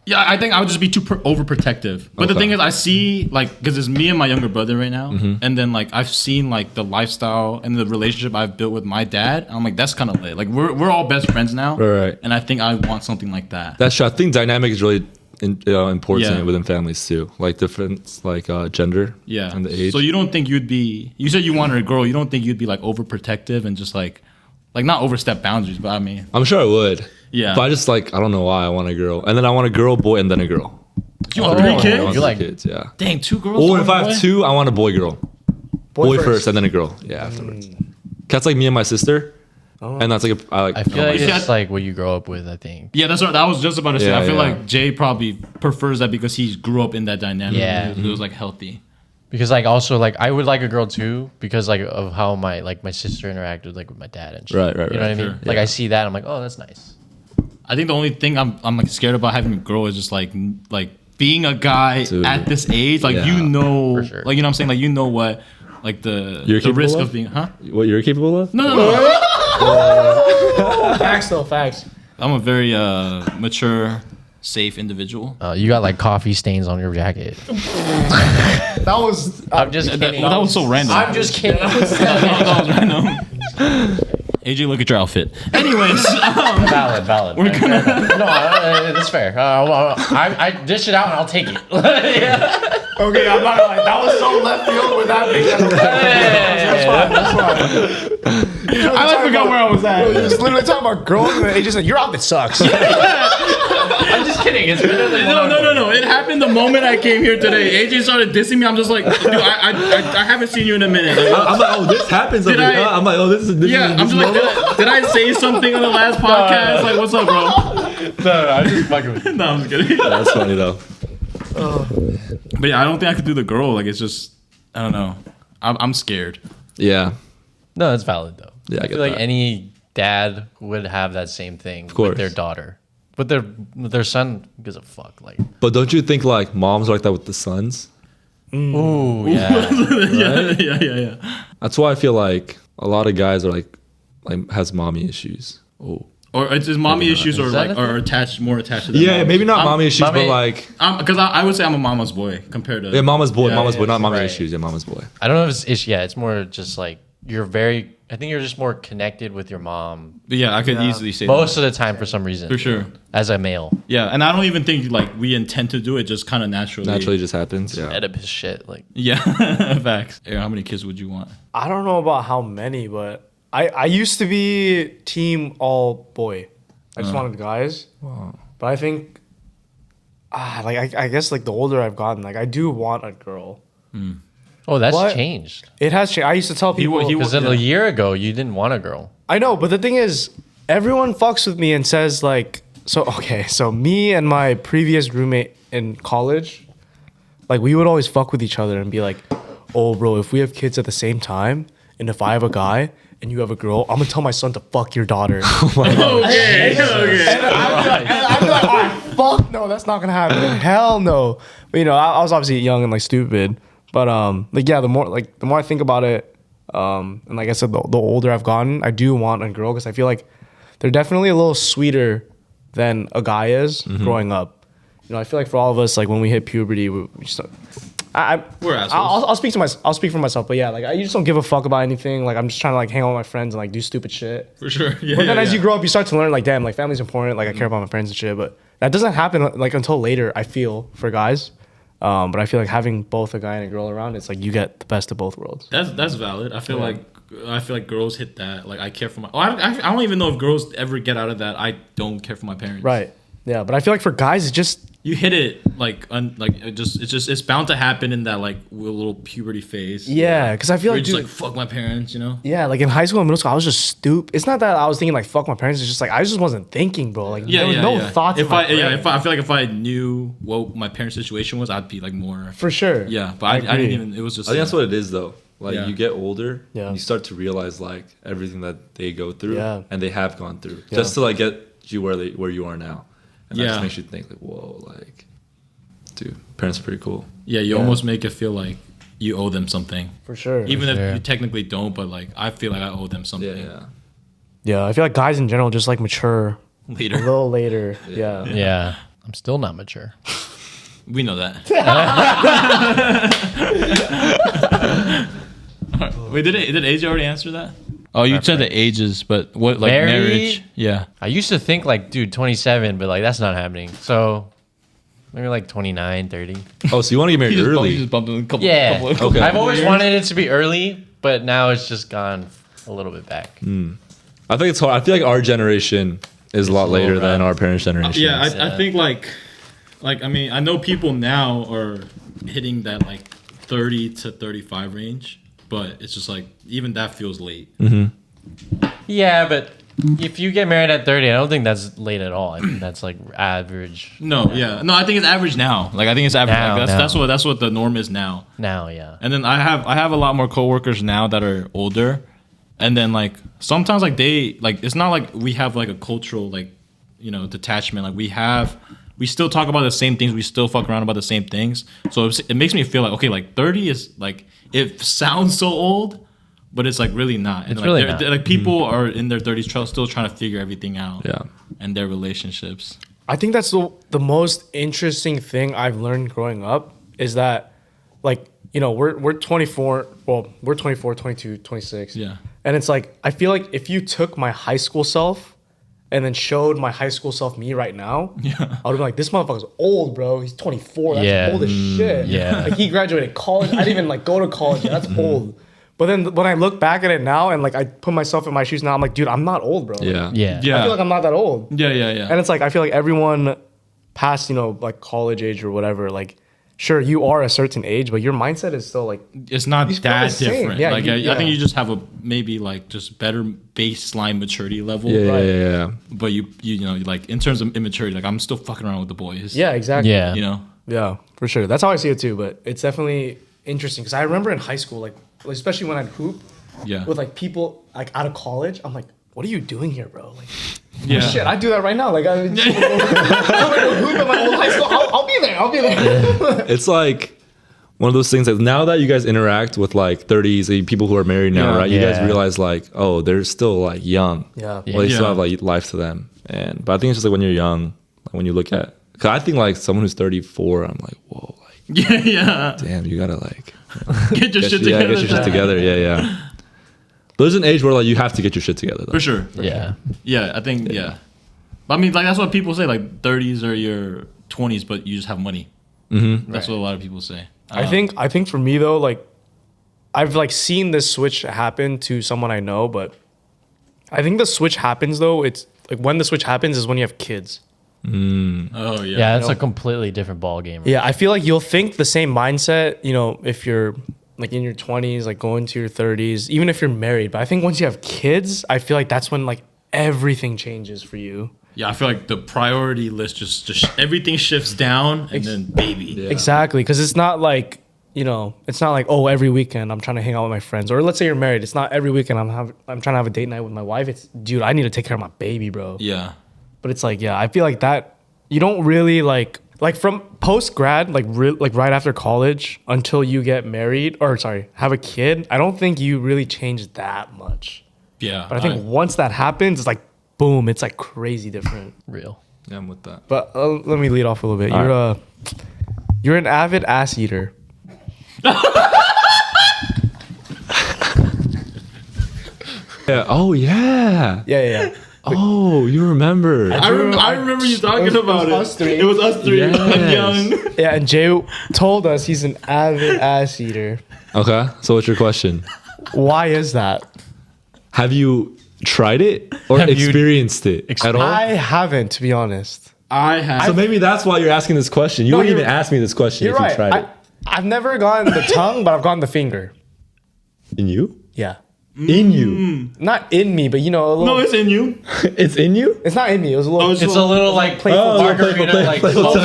Yeah, I think I would just be too overprotective. But the Okay. thing is, I see like because it's me and my younger brother right now, Mm-hmm. and then like I've seen like the lifestyle and the relationship I've built with my dad. I'm like, that's kind of lit. Like we're all best friends now, Right. And I think I want something like that. That's true. I think dynamic is really important Yeah. within families too. Like different gender. Yeah. And the age. So you don't think you'd be? You said you wanted a girl. You don't think you'd be like overprotective and just like not overstep boundaries? But I mean, I'm sure I would. Yeah. But I just I don't know why I want a girl, and then I want a girl, boy, and then a girl. you want Oh, 3 I kids? want You 3 like- kids? Yeah. Dang, 2 girls. Or one if I boy? have 2, I want a boy, girl. Boy first, and then a girl. Yeah, afterwards. That's like me and my sister, and that's like I feel like Yeah. it's like what you grow up with. I think. Yeah, that's what I was just about to say. Yeah, I feel yeah. like Jay probably prefers that because he grew up in that dynamic. Yeah. It was like healthy. Because like also like I would like a girl too because like of how my sister interacted like with my dad and shit. Right, You know what I mean? sure. Like I see that I'm like, oh, that's nice. I think the only thing I'm like scared about having a girl is just like being a guy Dude. at this age. Like Yeah. you know, For sure. like you know what I'm saying. Like you know what, like the You're capable risk of? of being, huh? what you're capable of. No. Facts though, facts. I'm a very mature, safe individual. You got like coffee stains on your jacket. That was. I'm just kidding. That was so random. I'm just kidding. that was random. AJ, look at your outfit. Anyways, valid. No, that's fair. I dish it out and I'll take it. Okay, I'm not like that was so left field with that big. That's fine. I forgot where I was at. He was literally talking about girls, and he just said, "Your outfit sucks." I'm just kidding. It's better than No. It happened the moment I came here today. AJ started dissing me. I'm just like, dude, I haven't seen you in a minute. Like, I'm like, oh, this happens. Did I- I'm like, oh, this is yeah, I'm just like, did I say something on the last podcast? Like, what's up, bro? No, I'm just fucking with you. No, I'm just kidding. That's funny though. But yeah, I don't think I could do the girl. Like, it's just, I don't know. I'm scared. Yeah, No, it's valid though. Yeah, I I get feel like that. any dad would have that same thing course. with their daughter. With their son gives a fuck. Like, but don't you think like moms are like that with the sons? ooh, yeah. Yeah. That's why I feel like a lot of guys are like has mommy issues. Oh. Or it's just mommy issues, or Is that like, a are attached more attached to their Yeah, moms. maybe not I'm- mommy issues, mommy- but like Because I would say I'm a mama's boy compared to. yeah, mama's boy, Yeah, mama's boy, not mommy right. issues. Yeah, mama's boy. I don't know if it's issue. Yeah, it's more just like I think you're just more connected with your mom But yeah, I could easily say most of the time for some reason. for sure. As a male, Yeah, and I don't even think like we intend to do it. Just kind of naturally. Naturally, just happens. Yeah. edit his shit. Like, Yeah, facts. Aaron, how many kids would you want? I don't know about how many, but I used to be team all boy. I just wanted guys. But I think, I guess like the older I've gotten, like I do want a girl. oh, that's What? changed. It has changed. I used to tell people. Because a year ago you didn't want a girl. I know, but the thing is, everyone fucks with me and says like, so me and my previous roommate in college, like we would always fuck with each other and be like, oh bro, if we have kids at the same time, and if I have a guy and you have a girl, I'm gonna tell my son to fuck your daughter. Okay. And I'd be like, "Ah, fuck no, that's not gonna happen. Hell no. But you know, I was obviously young and like stupid. But like yeah, the more I think about it, and like I said, the older I've gotten, I do want a girl because I feel like they're definitely a little sweeter than a guy is growing up. You know, I feel like for all of us, like when we hit puberty, we just We're assholes. I'll speak for myself, but yeah, like I just don't give a fuck about anything. Like I'm just trying to like hang out with my friends and like do stupid shit. For sure. Yeah. But then as yeah. you grow up, you start to learn like, damn, like family's important. Like I care about my friends and shit. But that doesn't happen like until later. I feel for guys, but I feel like having both a guy and a girl around, it's like you get the best of both worlds. That's valid. I feel like I feel like girls hit that. Like I care for my. Oh, I don't even know if girls ever get out of that. I don't care for my parents. Right. Yeah, but I feel like for guys, it's just You hit it like it's bound to happen in that like little puberty phase. yeah, because I feel Where like, you're dude, just like fuck my parents, you know. yeah, like in high school and middle school, I was just stupid. It's not that I was thinking like fuck my parents. It's just like I just wasn't thinking, bro. Like there was no thoughts. If in my I brain. if I feel like if I knew what my parents' situation was, I'd be like more. For sure. Yeah, but I didn't agree. even. It was just. I think that's what it is though. Like Yeah. you get older, Yeah. and you start to realize like everything that they go through, Yeah. and they have gone through, Yeah. just to like get you where you are now, and that Yeah. just makes you think like, whoa, like, dude, parents are pretty cool. Yeah, you almost make it feel like you owe them something, For sure. even if sure. you technically don't. But like, I feel like I owe them something. Yeah, Yeah, I feel like guys in general just like mature a Later, little later. Yeah. Yeah. I'm still not mature. we know that. Wait, did age already answer that? Oh, you said the ages, but what like Married? marriage? Yeah. I used to think like, dude, 27, but like that's not happening. So maybe like 29, 30. Oh, so you want to get married early? just bumped in a couple. Yeah. Okay. I've always wanted it to be early, but now it's just gone a little bit back. I think it's hard. I feel like our generation is a lot later than our parents' generation. Yeah, I think like I mean, I know people now are hitting that like 30 to 35 range, but it's just like even that feels late. Yeah, but if you get married at 30, I don't think that's late at all. I think that's like average No, yeah, no, I think it's average now. Like I think it's average. Now, Like, now. that's what the norm is now. now, yeah. And then I have a lot more coworkers now that are older, and then like sometimes like they like it's not like we have like a cultural like detachment. Like we still talk about the same things. We still fuck around about the same things. So it makes me feel like okay, like 30 is like it sounds so old, but it's like really not. And It's like, really they're- not. they're, like people are in their 30s still trying to figure everything out. Yeah. And their relationships. I think that's the most interesting thing I've learned growing up is that like, we're 24, well, we're 24, 22, 26. Yeah. And it's like I feel like if you took my high school self and then showed my high school self me right now, I would be like, this motherfucker's old, bro. He's 24. That's Yeah. old as shit. yeah. Like he graduated college. I didn't even like go to college. That's old. But then when I look back at it now and like I put myself in my shoes now, I'm like, dude, I'm not old, bro. Like, Yeah. Yeah. Yeah. I feel like I'm not that old. Yeah, yeah, yeah. And it's like I feel like everyone past, like college age or whatever, like sure you are a certain age, but your mindset is still like It's not feel that the same. different. Yeah, like you- I think yeah. you just have a maybe like just better baseline maturity level. Yeah, Right. yeah. But you like in terms of immaturity, like I'm still fucking around with the boys. yeah, exactly. Yeah. You know. Yeah, for sure. That's how I see it too. But it's definitely interesting because I remember in high school, like especially when I'd hoop Yeah. with like people like out of college, I'm like, what are you doing here, bro? Like, Yeah. shit, I do that right now. Like, I'm gonna go hoop at my old high school. I'll be there. I'll be there. It's like one of those things that now that you guys interact with like 30s people who are married now, Yeah. right? You guys Yeah. realize like, oh, they're still like young. Yeah. Well, they still Yeah. have like life to them. But I think it's just like when you're young, like, when you look at, cause I think like someone who's 34, I'm like, whoa, like, Yeah, yeah. damn, you gotta like Get your shit yeah, together. get your shit together. Yeah, yeah. There's an age where like you have to get your shit together. Though. For sure. Yeah. Yeah, I think yeah. But I mean, like that's what people say. Like 30s are your 20s, but you just have money. Mm-hmm. That's what a lot of people say. I think for me though, like I've like seen this switch happen to someone I know, but I think the switch happens though. It's like when the switch happens is when you have kids. Oh yeah. Yeah, that's a completely different ball game. Yeah, I feel like you'll think the same mindset, if you're like in your 20s, like going to your 30s, even if you're married. But I think once you have kids, I feel like that's when like everything changes for you. Yeah, I feel like the priority list just everything shifts down and then baby. Yeah. Exactly, because it's not like it's not like every weekend I'm trying to hang out with my friends, or let's say you're married. It's not every weekend I'm trying to have a date night with my wife. It's dude, I need to take care of my baby, bro. Yeah. But it's like I feel like that you don't really like from post grad like right after college until you get married or have a kid. I don't think you really change that much. Yeah. But I think once that happens, it's like boom, it's like crazy different. Real. Yeah, I'm with that. But let me lead off a little bit. You're an avid ass eater. Yeah. Oh yeah. Yeah. Oh, you remember? I remember you talking about it. us three. It was us three. Yes. Young. Yeah, and Jay told us he's an avid ass eater. Okay. So what's your question? Why is that? have you tried it or Have you experienced it at all? I haven't, to be honest. I have. So maybe that's why you're asking this question. You wouldn't you're- even ask me this question if You're you right. tried it. I've never gotten the tongue, but I've gotten the finger. In you? Yeah. In you? Not in me, but you know, a little. no, it's in you. It's in you? It's not in me. It was a little. Oh, It's a little like playful- margarita, like playful salt.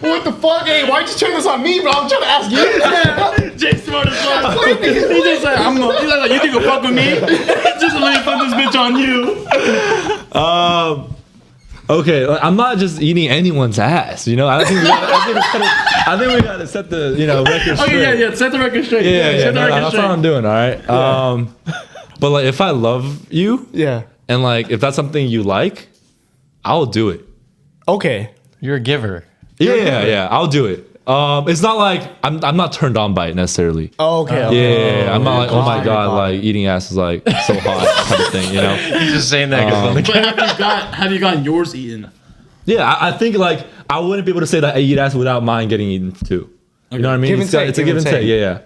What the fuck? Hey, why'd you turn this on me, bro? I'm trying to ask you. Jay smart as fuck. He just said, he's like, you think you'll fuck with me? Just let me fuck this bitch on you. Okay, like, I'm not just eating anyone's ass, you know? I think we gotta set the, record straight. Okay, yeah. Set the record straight. Yeah, Set the record that's straight. what I'm doing, all right? But like, if I love you, Yeah. and like, if that's something you like, I'll do it. Okay. You're a giver. Yeah, I'll do it. It's not like I'm not turned on by it necessarily. Oh, okay. Yeah, I'm not like, oh my God. god, like eating ass is like so hot kind of thing, you know? He's just saying that because Have you gotten yours eaten? Yeah, I think like I wouldn't be able to say that I eat ass without mine getting eaten too. You know what I mean? Give and take, It's a give and take. Yeah.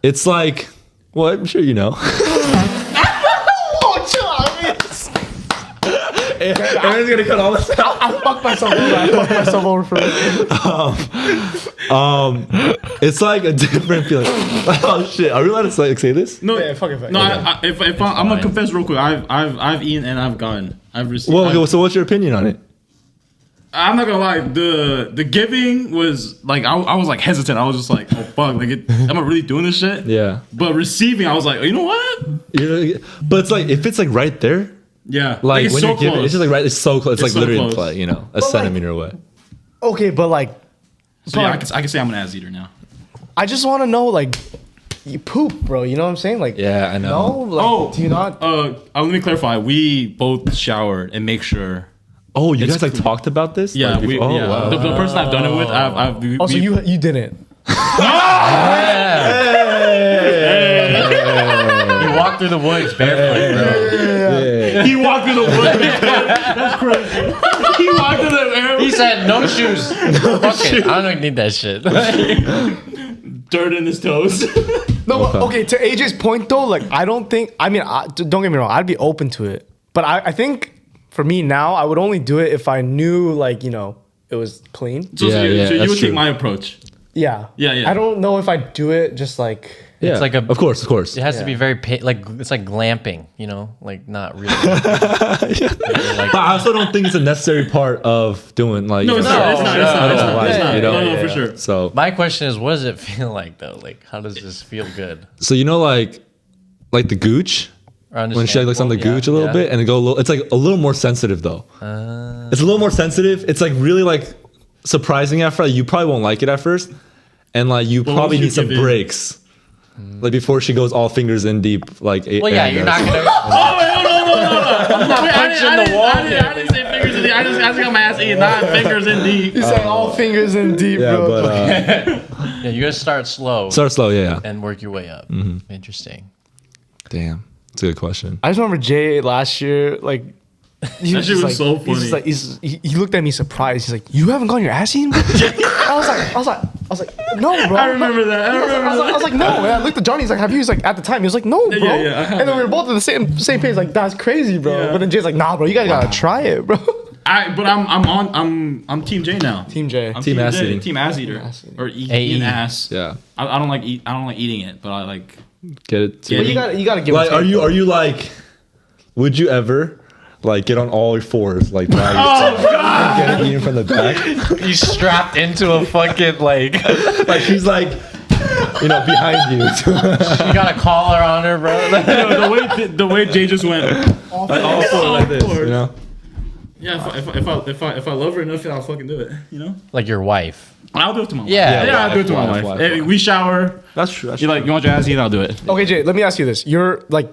It's like, well, I'm sure you know. Oh, chill out. Aaron's gonna cut all this out. I fucked myself over. For it. It's like a different feeling. Oh shit! Are we allowed to say this? No, Yeah, fuck it. No, I'm gonna confess real quick. I've eaten and I've gotten. I've received. Well, okay, so what's your opinion on it? I'm not gonna lie. The giving was like I was like hesitant. I was just like, oh fuck, like am I really doing this shit? Yeah. But receiving, I was like, you know what? But it's like if it's like right there, Yeah. like it's when so you're giving, close. it's just like right. It's so close. It's like so literally in close. play. A centimeter away. Okay, but like, So yeah, I can say I'm an ass eater now. I just want to know, like, you poop, bro. You know what I'm saying? Like, Yeah, I no, know. like, do you not? Let me clarify. We both showered and make sure. Oh, you It's guys like clean. talked about this? Yeah, Like, before? yeah. Wow. The person I've done it with, Also, you didn't. you walk through the woods barefoot, bro. he walked through the woods. That's crazy. He walked through the air. He said no shoes. Fuck it. I don't need that shit. Dirt in his toes. No, but, okay. To AJ's point though, like, I don't think. I mean, don't get me wrong. I'd be open to it, but I think for me now, I would only do it if I knew, like, it was clean. So Yeah, you that's would true. take my approach. Yeah. Yeah. I don't know if I do it just like. Yeah, It's like of course. It has to be very it's like glamping, like not really. But I also don't think it's a necessary part of doing like. No, it's not. It's not. It's not. It's not. It's not. You know? No, for sure. So My question is, what does it feel like though? Like, how does this feel good? like the gooch. When she looks on the gooch a little bit and it's like a little more sensitive though. It's a little more sensitive. It's like really like surprising at first. You probably won't like it at first, and like you probably once you need some give in- breaks, like before she goes all fingers in deep. Like Well, yeah, you're not gonna. Oh, wait, no. I'm not punching the wall I didn't say fingers in deep. I just got my ass eaten, not fingers in deep. You said all fingers in deep, Yeah, bro. but Yeah, you gotta start slow start slow. Yeah. and work your way up. Interesting. Damn, it's a good question. I just remember Jay last year, like. He That shit was like, so he's just funny. like, he looked at me surprised. He's like, "You haven't gotten your ass eaten?" Bro? I was like, "No, bro." I remember that. I was like, "No." And I looked at Johnny. He's like, "Have you?" He's like, at the time, he was like, "No, bro." Yeah. And then we were both on the same page. Like, that's crazy, bro. Yeah. But then Jay's like, "Nah, bro. You guys gotta try it, bro." I'm Team J now. Team J. I'm Team ass J, eating. Team ass eater. Or eating ass. Yeah, I don't like eating it, but I like. get it. Yeah, But you gotta give. Like, it to him. are you like? Would you ever? Like get on all your fours, like get eaten from the back. You strapped into a fucking like. Like she's like, behind you. You got a collar on her, bro. the way Jay just went. Like all four like this, Yeah, if I love her enough, I'll fucking do it. Like your wife. I'll do it to my wife. Yeah, I'll do it to my wife. wife. Hey, we shower. That's true. You want your ass eaten? I'll do it. Okay, Jay. Let me ask you this. You're like,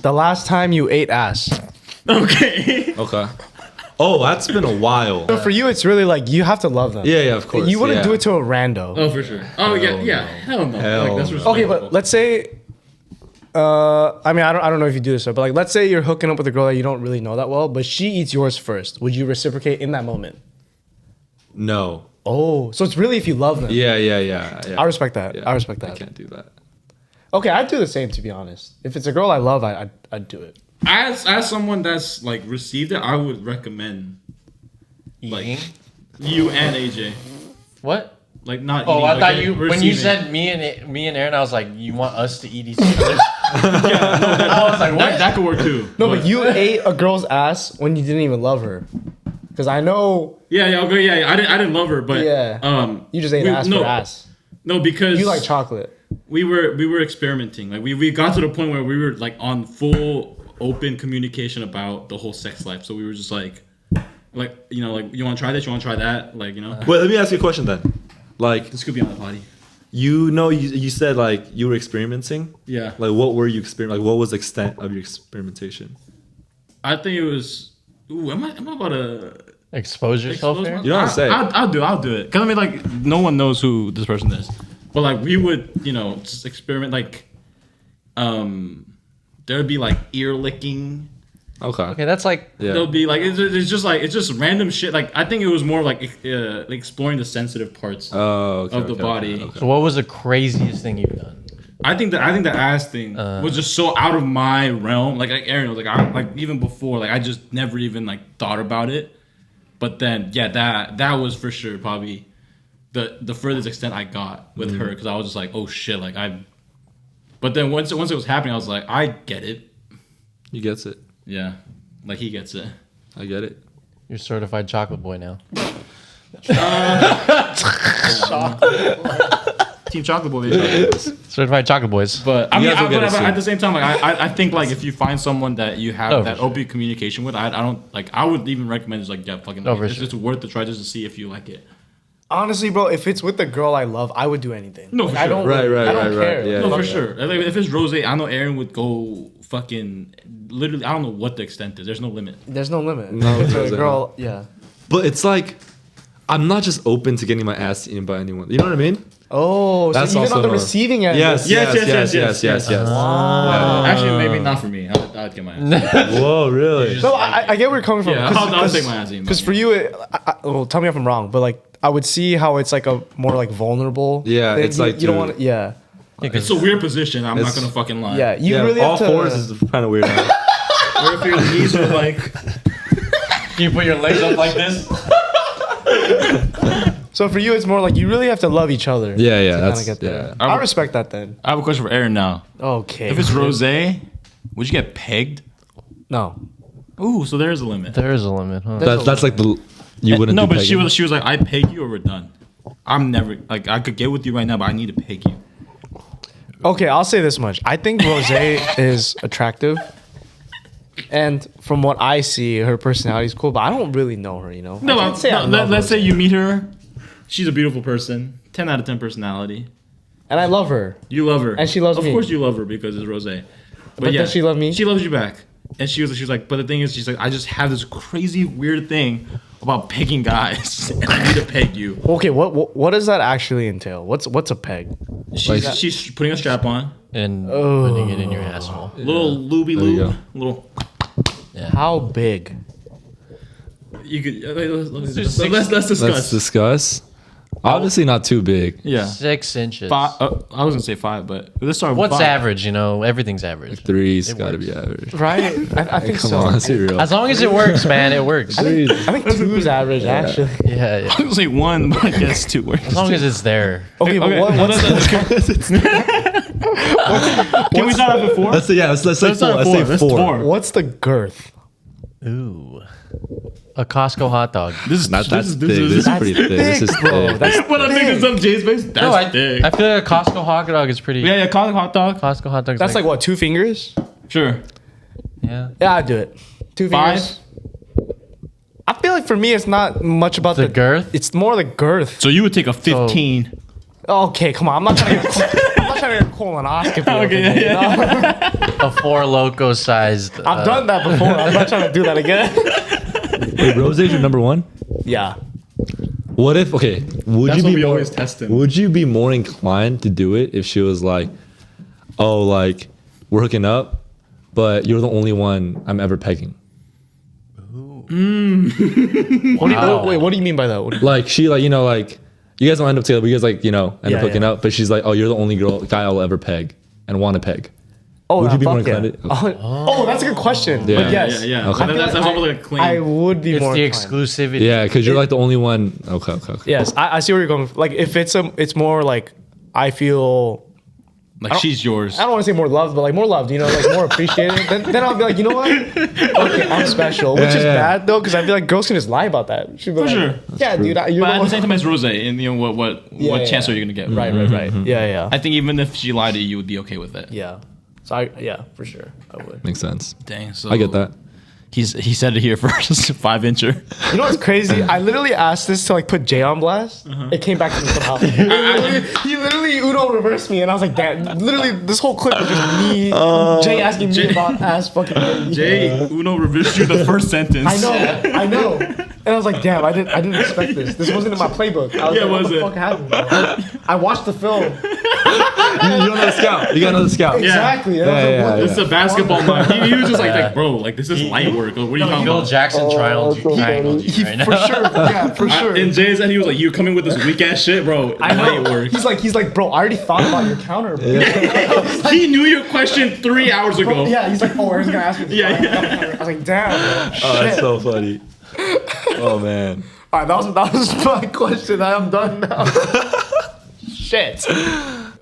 the last time you ate ass. Okay. Okay. Oh, that's been a while. So for you, it's really like you have to love them. Yeah, of course. You wouldn't yeah. do it to a rando. Oh, for sure. Oh yeah. Hell no. Hell That's no. respectful. Okay, but let's say, I mean, I don't know if you do this, but like, let's say you're hooking up with a girl that you don't really know that well, but she eats yours first. Would you reciprocate in that moment? No. Oh, so it's really if you love them. Yeah. I respect that. Yeah, I respect I that. can't do that. Okay, I'd do the same, to be honest. If it's a girl I love, I'd do it. As someone that's like received it, I would recommend like Eating? you and AJ. What? Like not. Oh, eating, I like, thought you when you receiving. said me and Aaron, I was like, you want us to eat each other? I was like, what? That could work too. No, but you ate a girl's ass when you didn't even love her. Because I know Yeah, okay, yeah. I didn't love her, but Yeah. You just ate ass for ass. No, because You like chocolate. we were experimenting. Like we got to the point where we were like on full open communication about the whole sex life. So we were just like you know, like you want to try this, you want to try that, like you know. Wait, let me ask you a question then. Like, This could be on the potty. you said like you were experimenting. Yeah, Like, what were you experimenting? Like, what was the extent of your experimentation? I think it was. Ooh, am I about to Expose yourself expose here? my- You don't have to say it. I'll do it. Cause I mean, like, no one knows who this person is, but like, we would, you know, just experiment. Like, there'd be like ear licking. Okay. Okay, that's like Yeah. There'll be like it's just random shit. Like, I think it was more like exploring the sensitive parts Oh, okay, of the okay, body. okay, okay. So what was the craziest thing you've done? I think the ass thing was just so out of my realm. Like Aaron was like even before, like I just never even like thought about it. But then yeah, that was for sure probably the furthest extent I got with her, because I was just like, oh shit, like I. But then once it was happening, I was like, I get it. He gets it. Yeah, like he gets it. I get it. You're certified chocolate boy now. Team Chocolate Boy, baby. Certified chocolate boys. But I You mean, guys will get it but soon. at the same time, like I think like if you find someone that you have Oh, that for sure. open communication with, I don't like. I would even recommend just like fucking. Oh, for it's sure. just worth the try just to see if you like it. Honestly, bro, if it's with the girl I love, I would do anything. No, for I sure. don't. Right, right, I don't right, care. right, yeah. No, Fuck for that. sure. Like, if it's rose, I know Aaron would go fucking literally. I don't know what the extent is. There's no limit. There's no limit. No, if it's there's a a- girl, yeah. But it's like, I'm not just open to getting my ass eaten by anyone. You know what I mean? Oh, That's so even also on the another- receiving end. Yes, Yes, yes, yes, yes, yes, yes. Actually, maybe not for me. I'd get my ass. Whoa, really? No, I get where you're coming from. Yeah, I'll take my ass eaten. Because for you, well, tell me if I'm wrong, but like I would see how it's like a more like vulnerable. Yeah, thing. it's like, you don't dude. want to. Yeah, It's a weird position. I'm not It's- gonna fucking lie. yeah. You Yeah, really all have to. fours is kind of weird. Now. Or if your knees are like. Can you put your legs up like this? So for you, it's more like you really have to love each other. Yeah, yeah, to that's kinda get there. yeah. I respect that then. I have a question for Aaron now. Okay. If it's rose, would you get pegged? no, Ooh, so there's a limit. There is a limit, huh? That's like the you wouldn't. No, do but she pegging? was like, I peg you or we're done. I'm never like I could get with you right now, but I need to peg you. okay, I'll say this much. I think Rose is attractive, and from what I see, her personality is cool. But I don't really know her. You know. No, I can't say I love let's say Rose. you meet her. She's a beautiful person. 10 out of 10 personality. and I love her. You love her, And she loves of me. Of course, you love her because it's Rose. But does she love me? She loves you back. And she was like, but the thing is, she's like, I just have this crazy weird thing about pegging guys. And I need to peg you. Okay, what does that actually entail? What's a peg? She's putting a strap on, And putting it in your asshole. little looby There you loob, go. little. How big? You could let's Let's discuss. discuss. Obviously, not too big. Yeah. 6 inches. I was gonna say 5, but let's start with What's 5. average? You know, everything's average. Three's It got to works. be average. Right? I think Come so. on, let's be real. As long as it works, man, it works. Three's. I think two's average actually. Yeah, yeah. I was gonna say 1, but I guess 2 works. As long as it's there. Okay, but Okay, what's Can we start off at 4? Let's say let's say Let's start four. at Let's 4. say Let's 4. what's the girth? Ooh. A Costco hot dog. This is That's big. This is That's pretty thick. This is bro. thick. That's When I think of some Jay's face, that's No, I big. feel like a Costco hot dog is pretty. Yeah, call it hot dog. Costco hot dog's that's like what, 2 fingers? Sure. yeah. Yeah, I'd do it. 2 5. fingers. I feel like for me, it's not much about The girth? It's more the girth. So you would take a 15. Okay, come on. I'm not trying to get, I'm not trying to get a colonoscopy. Okay, yeah. A Four Loco sized. I've done that before. I'm not trying to do that again. Wait, Rose is your number 1? Yeah. What if? Okay, would That's you what be we more? always test him. Would you be more inclined to do it if she was like, "Oh, like we're hooking up, but you're the only one I'm ever pegging." What do you, Wow. wait, what do you mean by that? What do you- Like she, like you know, like you guys don't end up together, but you guys like end Yeah, up hooking yeah. up. But she's like, "Oh, you're the only guy I'll ever peg." and Winnipeg. Oh, Would you be more fuck yeah. inclined? Oh, that's a good question. Yeah. But yes, Yeah. Okay. That's almost like a claim. I would be It's more the inclined. exclusivity. Yeah, because you're like the only one. Okay. Yes, I see where you're going. Like if it's more like I feel. like she's yours. I don't want to say more loved, but like more loved, like more appreciated. then I'll be like, you know what? Okay, I'm special, which is bad though, because I feel like girls can just lie about that. She'd be like, sure. Yeah, dude. You're But at the the same time, it's Rose, and what Yeah, chance yeah. are you gonna get? right. Yeah. I think even if she lied to you, you would be okay with it. Yeah. So for sure, I would. Makes sense. Dang. So I get that. He said it here first. 5-incher. You know what's crazy? I literally asked this to like put Jay on blast. It came back to me somehow. He literally Uno reversed me, and I was like, "Damn!" Literally, this whole clip was just me, Jay asking me about ass fucking. Jay Uno reversed you the first sentence. I know. And I was like, "Damn! I didn't expect this. This wasn't in my playbook." I was Yeah, like, was what the it? fuck happened? Bro? I watched the film. You don't know the scout. You gotta know the scout. Exactly. And I was like, Yeah, what This is a basketball mind. He was just like, bro, like this is light work. Like, what are you talking Bill about? Jackson triangled you right now. For sure. Yeah, for sure. And Jay said he was like, you coming with this weak ass shit, bro. I know. Light work. He's like, bro, I already thought about your counter, bro. He knew your question 3 hours ago. Yeah, he's like, oh, Aaron's gonna ask me this. Yeah. I was like, damn, bro. Oh, that's Shit. so funny. Oh man. All right, that was my question. I am done now. Shit.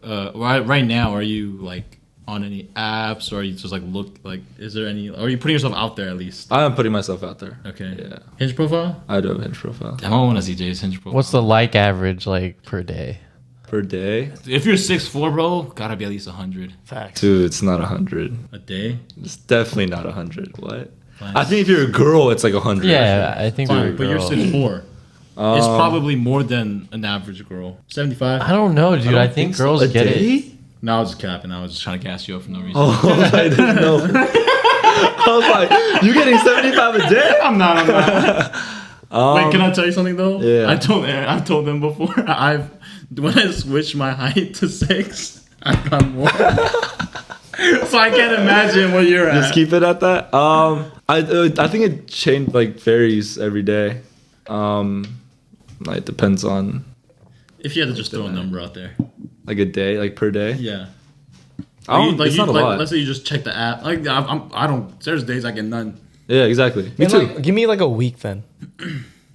Right now, are you like on any apps, or are you just like is there any? Are you putting yourself out there at least? I am putting myself out there. Okay. Yeah. Hinge profile? I do have a Hinge profile. Damn, I want to see Jay's Hinge profile. What's the like average like per day? Per day? If you're 6'4", bro, gotta be at least 100 Facts. Dude, it's not 100. a day. It's definitely not 100. What? I think if you're a girl, it's like 100. Yeah, I think. Fine, but you're girl. 6'4". It's probably more than an average girl. 75. I don't know, dude. I think girls get it. No, I was just capping. I was just trying to gas you up for no reason. Oh, I didn't know. I was like, you getting 75 a day? I'm not. Wait, can I tell you something though? Yeah. I've told them before. When I switched my height to 6, I've got more. So I can't imagine what you're Just at. keep it at that. I think it changed, like varies every day. Like it depends on If you had to just throw a number out there. like a day, like per day. Yeah. It's not a lot. Let's say you just check the app. Like I don't. There's days I get none. Yeah, exactly. Me And, too. like, give me like a week then.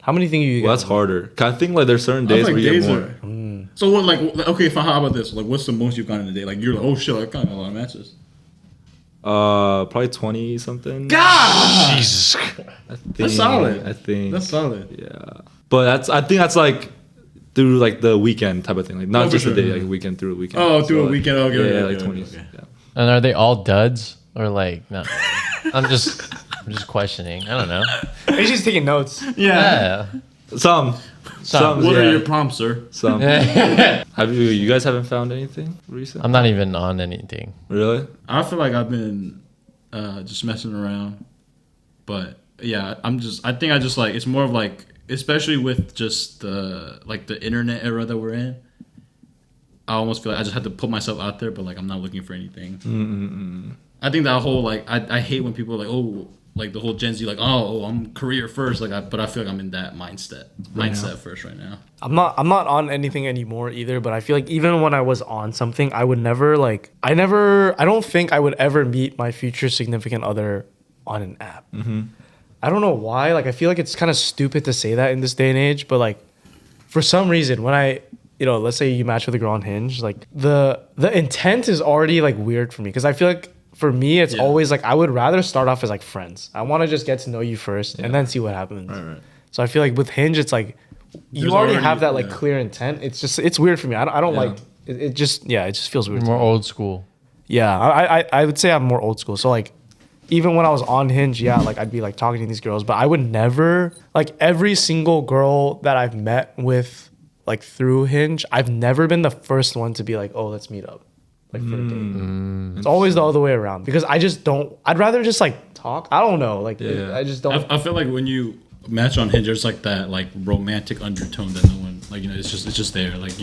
How many think you get? Well, that's harder. 'Cause I think like there's certain days where you get more. So what? Like okay, fine. How about this? Like, what's the most you've gotten in a day? Like you're like, oh shit, I've gotten a lot of matches. Probably 20 something. God, Jesus. that's solid. I think. That's solid. Yeah, but I think that's like through like the weekend type of thing, like not Oh, for just sure. a day, like a weekend through a weekend. Oh, through a like, weekend. Okay, yeah, okay, like okay, 20. okay. Yeah. And are they all duds or like no? I'm just questioning. I don't know. He's just taking notes. Yeah. Some. What yeah. are your prompts, sir? Some. Have you guys haven't found anything recent? I'm not even on anything. Really? I feel like I've been just messing around, but yeah, I think I just like it's more of like, especially with just the like the internet era that we're in. I almost feel like I just had to put myself out there, but like I'm not looking for anything. I think that whole like I hate when people are like, oh, like the whole Gen Z like, oh I'm career first, like but I feel like I'm in that mindset first right now. I'm not on anything anymore either, but I feel like even when I was on something, I would never like I don't think I would ever meet my future significant other on an app. I don't know why. Like I feel like it's kind of stupid to say that in this day and age, but like for some reason when I let's say you match with a girl on Hinge, like the intent is already like weird for me because I feel like for me it's always like I would rather start off as like friends. I want to just get to know you first and then see what happens. Right. So I feel like with Hinge it's like you There's already already- have that like yeah. clear intent. It's weird for me. I don't like it. It just feels weird. to More me. old school. Yeah, I would say I'm more old school. So like even when I was on Hinge, like I'd be like talking to these girls, but I would never like every single girl that I've met with like through Hinge, I've never been the first one to be like, oh, let's meet up like for a date. It's always the other way around because I just don't. I'd rather just like talk. I don't know. Like I just don't. I feel like when you match on Hinge, there's like that like romantic undertone that no one like it's just there. Like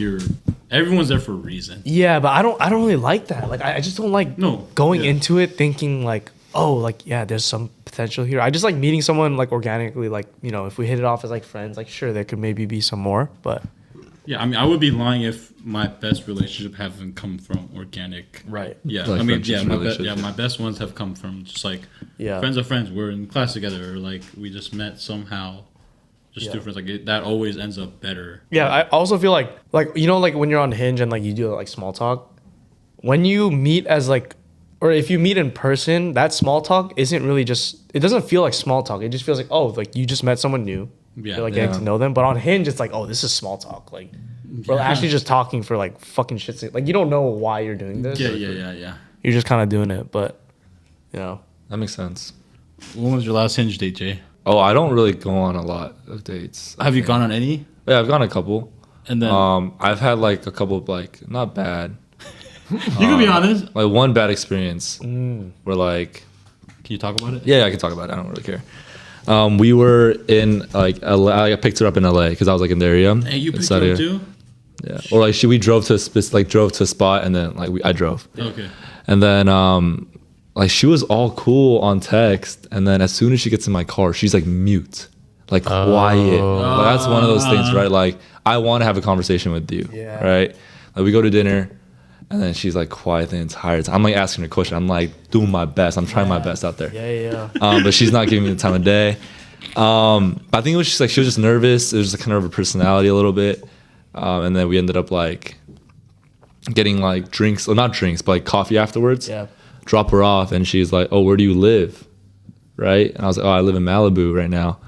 everyone's there for a reason. Yeah, but I don't really like that. Like I just don't like going into it thinking like, oh, like yeah, there's some potential here. I just like meeting someone like organically, like if we hit it off as like friends, like sure there could maybe be some more, but Yeah, I mean, I would be lying if my best relationship haven't come from organic. Right. Yeah, Like I mean, friendships, relationships. my best ones have come from just like Yeah. friends of friends. We're in class together, or like we just met somehow, just Yeah. two friends. Like that always ends up better. Yeah, I also feel like you know, like when you're on Hinge and like you do like small talk, when you meet as like, or if you meet in person, that small talk isn't really just. It doesn't feel like small talk. It just feels like, oh, like you just met someone new. Yeah. You're like getting Yeah. to know them. But on Hinge, it's like, oh, this is small talk. Like we're Yeah. actually just talking for like fucking shit. Like you don't know why you're doing this. Yeah. You're just kind of doing it, but you know. That makes sense. When was your last Hinge date, Jay? Oh, I don't really go on a lot of dates. Have you gone on any? Yeah, I've gone a couple. And then I've had like a couple of like not bad, you can be honest. like one bad experience where like Can you talk about it? yeah, I can talk about it. I don't really care. We were in like LA. I picked her up in LA because I was like in the area. Hey, you picked inside her up here. too? Yeah, or like we drove to drove to a spot and then like I drove. Okay. And then like she was all cool on text, and then as soon as she gets in my car, she's like mute, like quiet. Like, that's one of those things, right? Like I want to have a conversation with you, Yeah. right? Like we go to dinner, and then she's like quiet the entire time. I'm like asking her a question. I'm like doing my best. I'm trying my best out there. Yeah. But she's not giving me the time of day. But I think it was just like she was just nervous. It was just kind of her personality a little bit. And then we ended up like getting like drinks, or not drinks, but like coffee afterwards. Yeah. Drop her off, and she's like, "Oh, where do you live?" Right? And I was like, "Oh, I live in Malibu right now."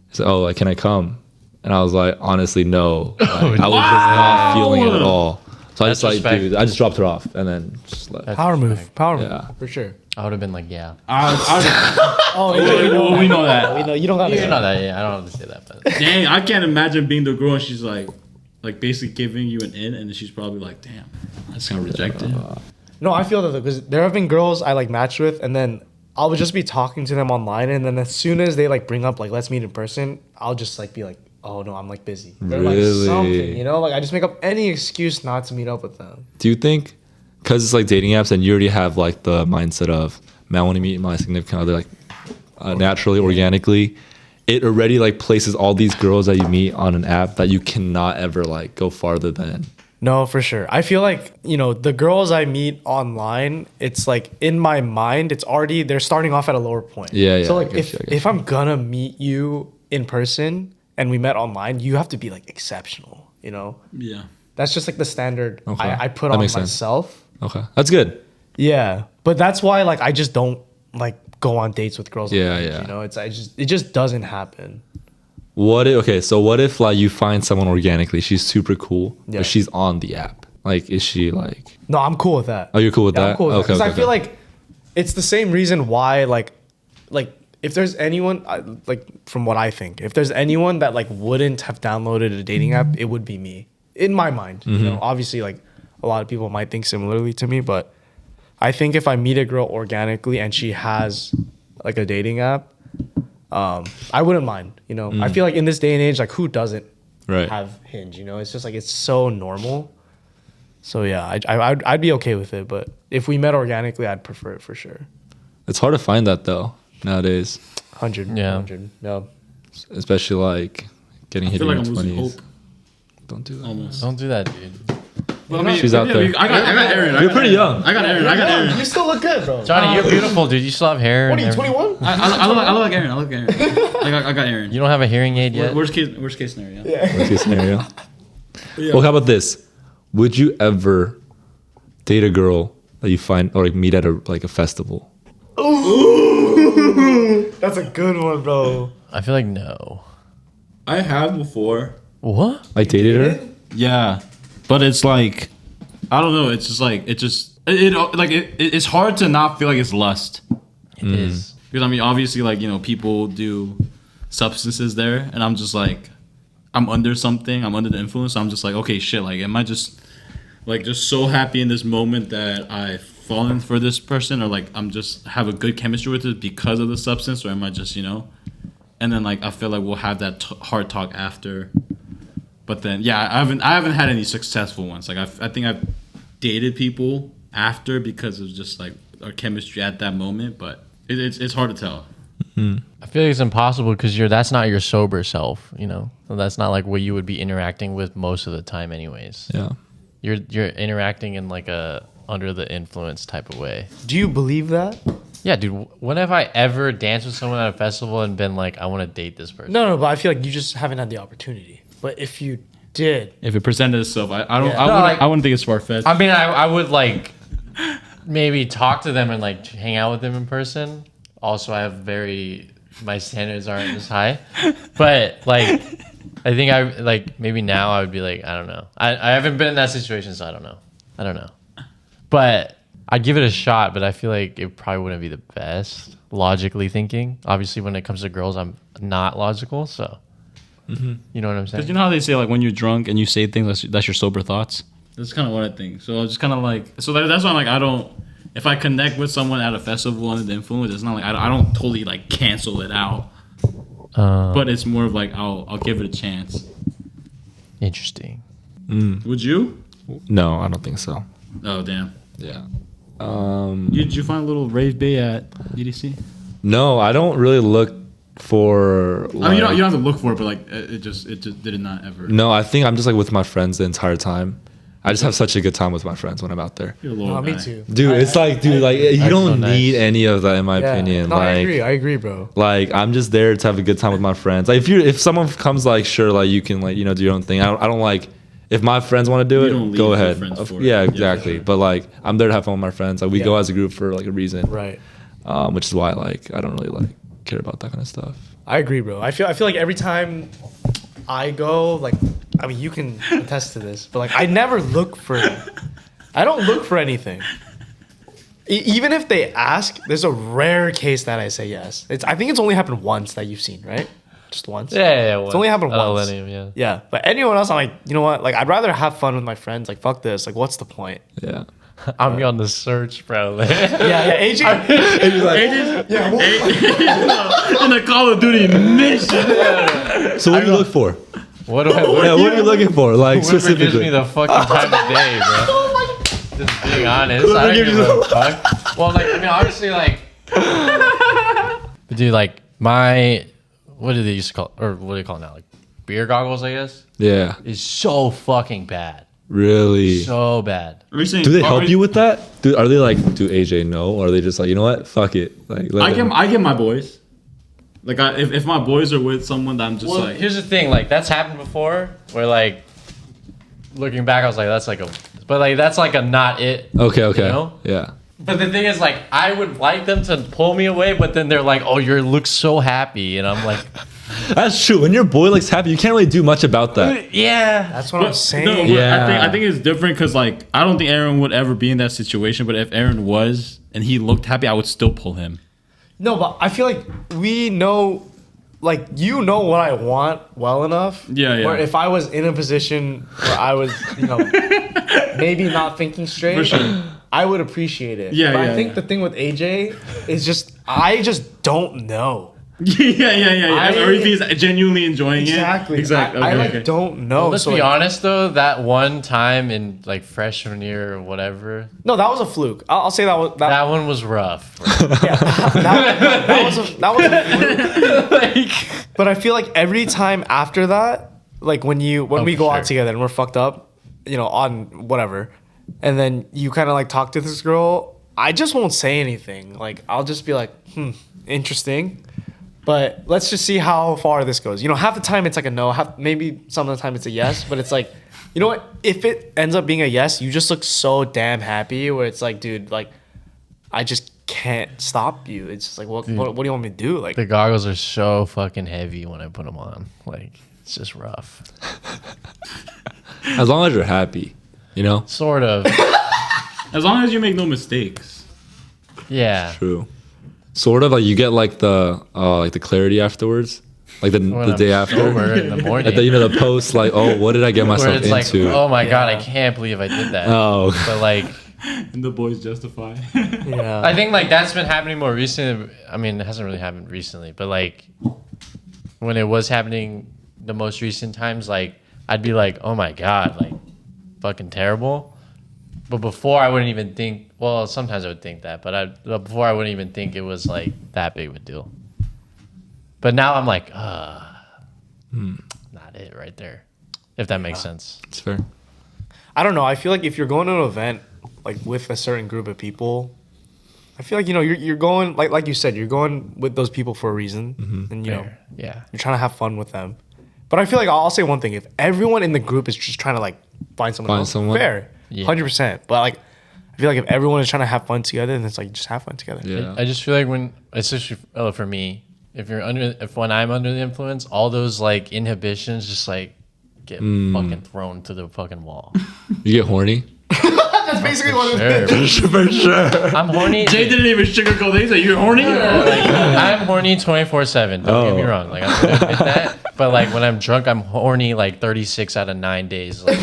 She's like, "Oh, like can I come?" And I was like, "Honestly, no." Like, I was just not feeling it at all. So I just That's like, respect. dude, I just dropped her off and then just left. Power move. Yeah. For sure. I would have been like, yeah. Oh, we know that. we know you don't got You know that, yeah. I don't have to say that, but Dang, I can't imagine being the girl and she's like basically giving you an in, and she's probably like, damn, I just got rejected. No, I feel that because there have been girls I like matched with, and then I would just be talking to them online, and then as soon as they like bring up like let's meet in person, I'll just like be like, oh no, I'm like busy. Or like Really? something, you know? Like I just make up any excuse not to meet up with them. Do you think, because it's like dating apps and you already have like the mindset of, man, I want to meet my significant other like naturally, organically, it already like places all these girls that you meet on an app that you cannot ever like go farther than. No, for sure. I feel like, you know, the girls I meet online, it's like in my mind, it's already, they're starting off at a lower point. Yeah, So I like get you, I get if I'm gonna meet you in person and we met online, you have to be like exceptional, you know? Yeah. That's just like the standard Okay. I put That on makes sense. myself. Okay, that's good. Yeah. But that's why like I just don't like go on dates with girls. Yeah, on Hinge, yeah. You know, it just doesn't happen. So what if like you find someone organically, she's super cool, Yeah. but she's on the app? Like, is she like? No, I'm cool with that. Oh, you're cool with Yeah, that? I'm cool with that. Okay, Because okay, I feel okay. like it's the same reason why like if there's anyone like from what I think, if there's anyone that like wouldn't have downloaded a dating app, it would be me in my mind. You know, obviously like a lot of people might think similarly to me, but I think if I meet a girl organically and she has like a dating app, I wouldn't mind. You know, I feel like in this day and age, like who doesn't Right. have Hinge? You know, it's just like it's so normal. So yeah, I'd be okay with it, but if we met organically, I'd prefer it for sure. It's hard to find that though nowadays, 100, Yeah. 100. No. especially like getting I hit feel in like your I'm losing 20s. hope Don't do that. almost. don't do that, dude. But, I mean, She's out there. I got Aaron. You're pretty young. I got Aaron. You still look good, bro. Johnny, you're beautiful, dude. You still have hair. What are and you, everything. 21? I look like Aaron. I look like Aaron. I got Aaron. You don't have a hearing aid yet? Worst case scenario. Worst case scenario. Yeah. Well, how about this? Would you ever date a girl that you find or like meet at a festival? That's a good one, bro. I feel like no. I have before. What? Like dated her? Yeah, but it's like I don't know. It's just like it's hard to not feel like it's lust It is. because I mean obviously like you know people do substances there, and I'm just like I'm under something. I'm under the influence. So I'm just like okay shit. Like am I just so happy in this moment that I've fallen for this person, or like I'm just have a good chemistry with it because of the substance, or am I just you know? And then like I feel like we'll have that hard talk after. But then, yeah, I haven't had any successful ones. Like I think I've dated people after because of just like our chemistry at that moment. But it's hard to tell. I feel like it's impossible because that's not your sober self, you know. So that's not like what you would be interacting with most of the time, anyways. Yeah. You're interacting in like a under the influence type of way. Do you believe that? Yeah, dude. When have I ever danced with someone at a festival and been like, I want to date this person? No, but I feel like you just haven't had the opportunity. But if you did, If it presented itself, I don't. Yeah. I wouldn't think it's far fetched. I mean, I would like maybe talk to them and like hang out with them in person. Also, my standards aren't as high, but like, I think I like maybe now I would be like, I don't know. I haven't been in that situation, so I don't know. But I'd give it a shot, but I feel like it probably wouldn't be the best, logically thinking. Obviously, when it comes to girls, I'm not logical, so you know what I'm saying? Because you know how they say like when you're drunk and you say things that's your sober thoughts. That's kind of what I think. So it's just kind of like that's why I'm like I don't. If I connect with someone at a festival under the influence, it's not like I don't totally like cancel it out. But it's more of like I'll give it a chance. Interesting. Would you? No, I don't think so. Oh damn. Yeah. Did you find a little rave bay at EDC? No, I don't really look for. Like, I mean, you don't have to look for it, but like it just did not ever. No, I think I'm just like with my friends the entire time. I just have such a good time with my friends when I'm out there. You're a little no, me guy. too. Dude, it's like, you That's don't so nice. need any of that in my opinion. No, like, I agree, bro. Like, I'm just there to have a good time with my friends. Like, if someone comes, like, sure, like, you can, like, do your own thing. I don't like, if my friends want to do You don't it, leave go your ahead. friends for it. Yeah, Yeah, exactly. for sure. But, like, I'm there to have fun with my friends. Like, we go Yeah. as a group for, like, a reason. Right. Which is why, like, I don't really, like, care about that kind of stuff. I agree, bro. I feel like every time I go, like, I mean, you can attest to this, but like, I never look for. I don't look for anything. Even if they ask, there's a rare case that I say yes. I think it's only happened once that you've seen, right? Just once. Yeah. It's only happened once. Millennium, yeah. Yeah, but anyone else, I'm like, you know what? Like, I'd rather have fun with my friends. Like, fuck this. Like, what's the point? Yeah. I'm on the search, bro. Yeah, AJ. In a Call of Duty mission. So what do you look for? What do I? Yeah, what are you looking for? Like, Whoever gives specifically. me the fucking time of day, bro. Just being honest, I don't give a fuck. Well, like, I mean, obviously, like, but dude, like, what do they used to call, or what do they call it now? Like, beer goggles, I guess, Yeah. is so fucking bad. Really? So bad. Are we saying, Do they help you with that? Are they like, do AJ know? Or are they just like, you know what? Fuck it. Like, let them- I get my boys. Like if my boys are with someone that I'm just Well, like. here's the thing, like, that's happened before, where, like, looking back, I was like, that's like a not it. Okay. You know? Yeah. But the thing is, like, I would like them to pull me away, but then they're like, "Oh, you look so happy," and I'm like, That's true. When your boy looks happy, you can't really do much about that. "Yeah." That's what I'm No, saying. but Yeah. I think it's different because like I don't think Aaron would ever be in that situation. But if Aaron was and he looked happy, I would still pull him. No, but I feel like we know, like, you know what I want well enough. Yeah. Where if I was in a position where I was, maybe not thinking straight, For sure. I would appreciate it. Yeah, But yeah, I think yeah. the thing with AJ is just, I just don't know. yeah. Or if he's genuinely enjoying Exactly. it. Exactly. I Okay. don't know. Well, let's So, be like, honest though. That one time in like freshman year or whatever, No, that was a fluke. I'll say that was that one was rough. that was a fluke. Like, But I feel like every time after that, like when we for go out sure. together and we're fucked up, on whatever, and then you kind of like talk to this girl, I just won't say anything. Like, I'll just be like, interesting. But let's just see how far this goes. Half the time it's like a no. Maybe some of the time it's a yes. But it's like, you know what? If it ends up being a yes, you just look so damn happy. Where it's like, dude, like, I just can't stop you. It's just like, what do you want me to do? Like, the goggles are so fucking heavy when I put them on. Like, it's just rough. As long as you're happy, Sort of. As long as you make no mistakes. Yeah. True. Sort of like you get like the clarity afterwards, like the When I'm day after. sober in the morning. Like the post, like, oh, what did I get Where myself it's like, into? oh my god, I Yeah. can't believe I did that. Oh. But like, And the boys justify. yeah. I think like that's been happening more recently. I mean, it hasn't really happened recently, but like when it was happening the most recent times, like I'd be like, oh my god, like fucking terrible. But before I wouldn't even think. Well, sometimes I would think that, but before I wouldn't even think it was like that big of a deal. But now I'm like, not it right there. If that makes sense. It's fair. I don't know. I feel like if you're going to an event like with a certain group of people, I feel like you're going like you said, you're going with those people for a reason, and Fair. Yeah. you're trying to have fun with them. But I feel like I'll say one thing: if everyone in the group is just trying to like find someone else, fair, Yeah. 100%. But like, I feel like if everyone is trying to have fun together, then it's like just have fun together. Yeah. I just feel like when, especially for me, when I'm under the influence, all those like inhibitions just like get fucking thrown to the fucking wall. You get horny? That's basically what it is. Sure. For sure. I'm horny. Jay didn't even sugarcoat it. He said, "You're horny." Like, I'm horny 24/7. Don't get me wrong. Like, I'm gonna admit that. But like when I'm drunk, I'm horny like 36 out of 9 days. Like,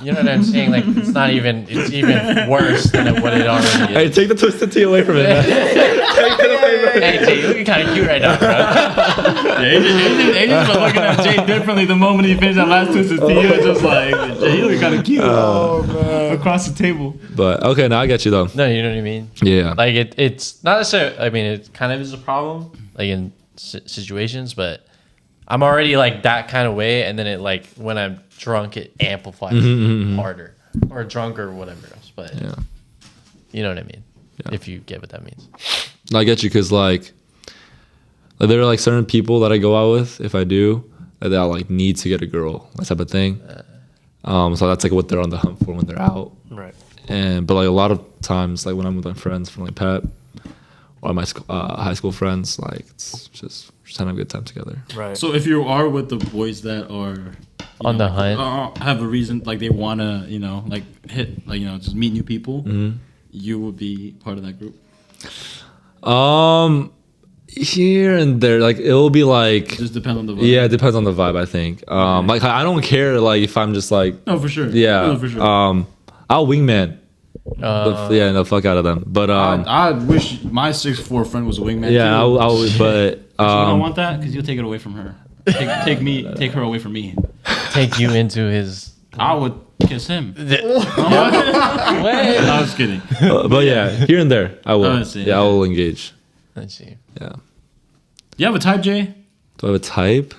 you know what I'm saying? Like it's even worse than what it already Hey, is. take the twisted tea away from it. Man. Take it away from it. Hey, Jay, you're looking kind of cute right now, bro. Agent's been looking at Jay differently the moment he finished that last twisted tea. It was just like, Jay, you look kind of cute. Oh man. Across the table. But okay, now I get you though. No, you know what I mean? Yeah. Like it's not necessarily. I mean, it kind of is a problem, like in situations, but I'm already like that kind of way, and then it like when I'm drunk, it amplifies harder, or drunk or whatever else. But Yeah. you know what I mean? Yeah. If you get what that means. I get you because like there are like certain people that I go out with if I do that I'll like need to get a girl, that type of thing. So that's like what they're on the hunt for when they're out. Right. But like a lot of times, like when I'm with my friends from like Pep or my high school friends, like it's just having a good time together. Right. So if you are with the boys that are On the hunt. have a reason, like they want to, like hit, like just meet new people, you would be part of that group. Here and there, like it'll be like Just depend on the vibe. yeah, it depends on the vibe. I think. Like I don't care like if I'm just like No, for sure. yeah, No, for sure. I'll wingman. Yeah, the fuck out of them. But I wish my 6'4" friend was a wingman. yeah, too. I'll but You don't want that because you'll take it away from her. Take her away from me. Take you into his. I would kiss him. What? I was kidding. but yeah, here and there I will. I see, Yeah, I will engage. Let's see. Yeah. You have a type, Jay? Do I have a type?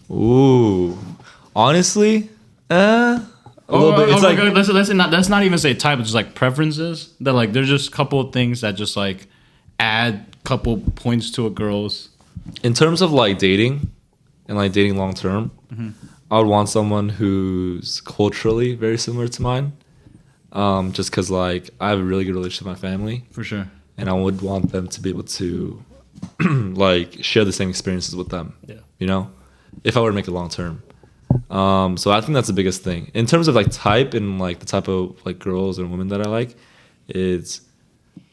Ooh, honestly, a little bit. It's like let's not even say type. It's just like preferences. That like there's just a couple of things that just like add couple points to a girl's. in terms of like dating and like dating long term, I would want someone who's culturally very similar to mine. Just because like I have a really good relationship with my family, For sure. and I would want them to be able to like share the same experiences with them. Yeah. You know, if I were to make it long term. So I think that's the biggest thing in terms of like type and like the type of like girls and women that I like.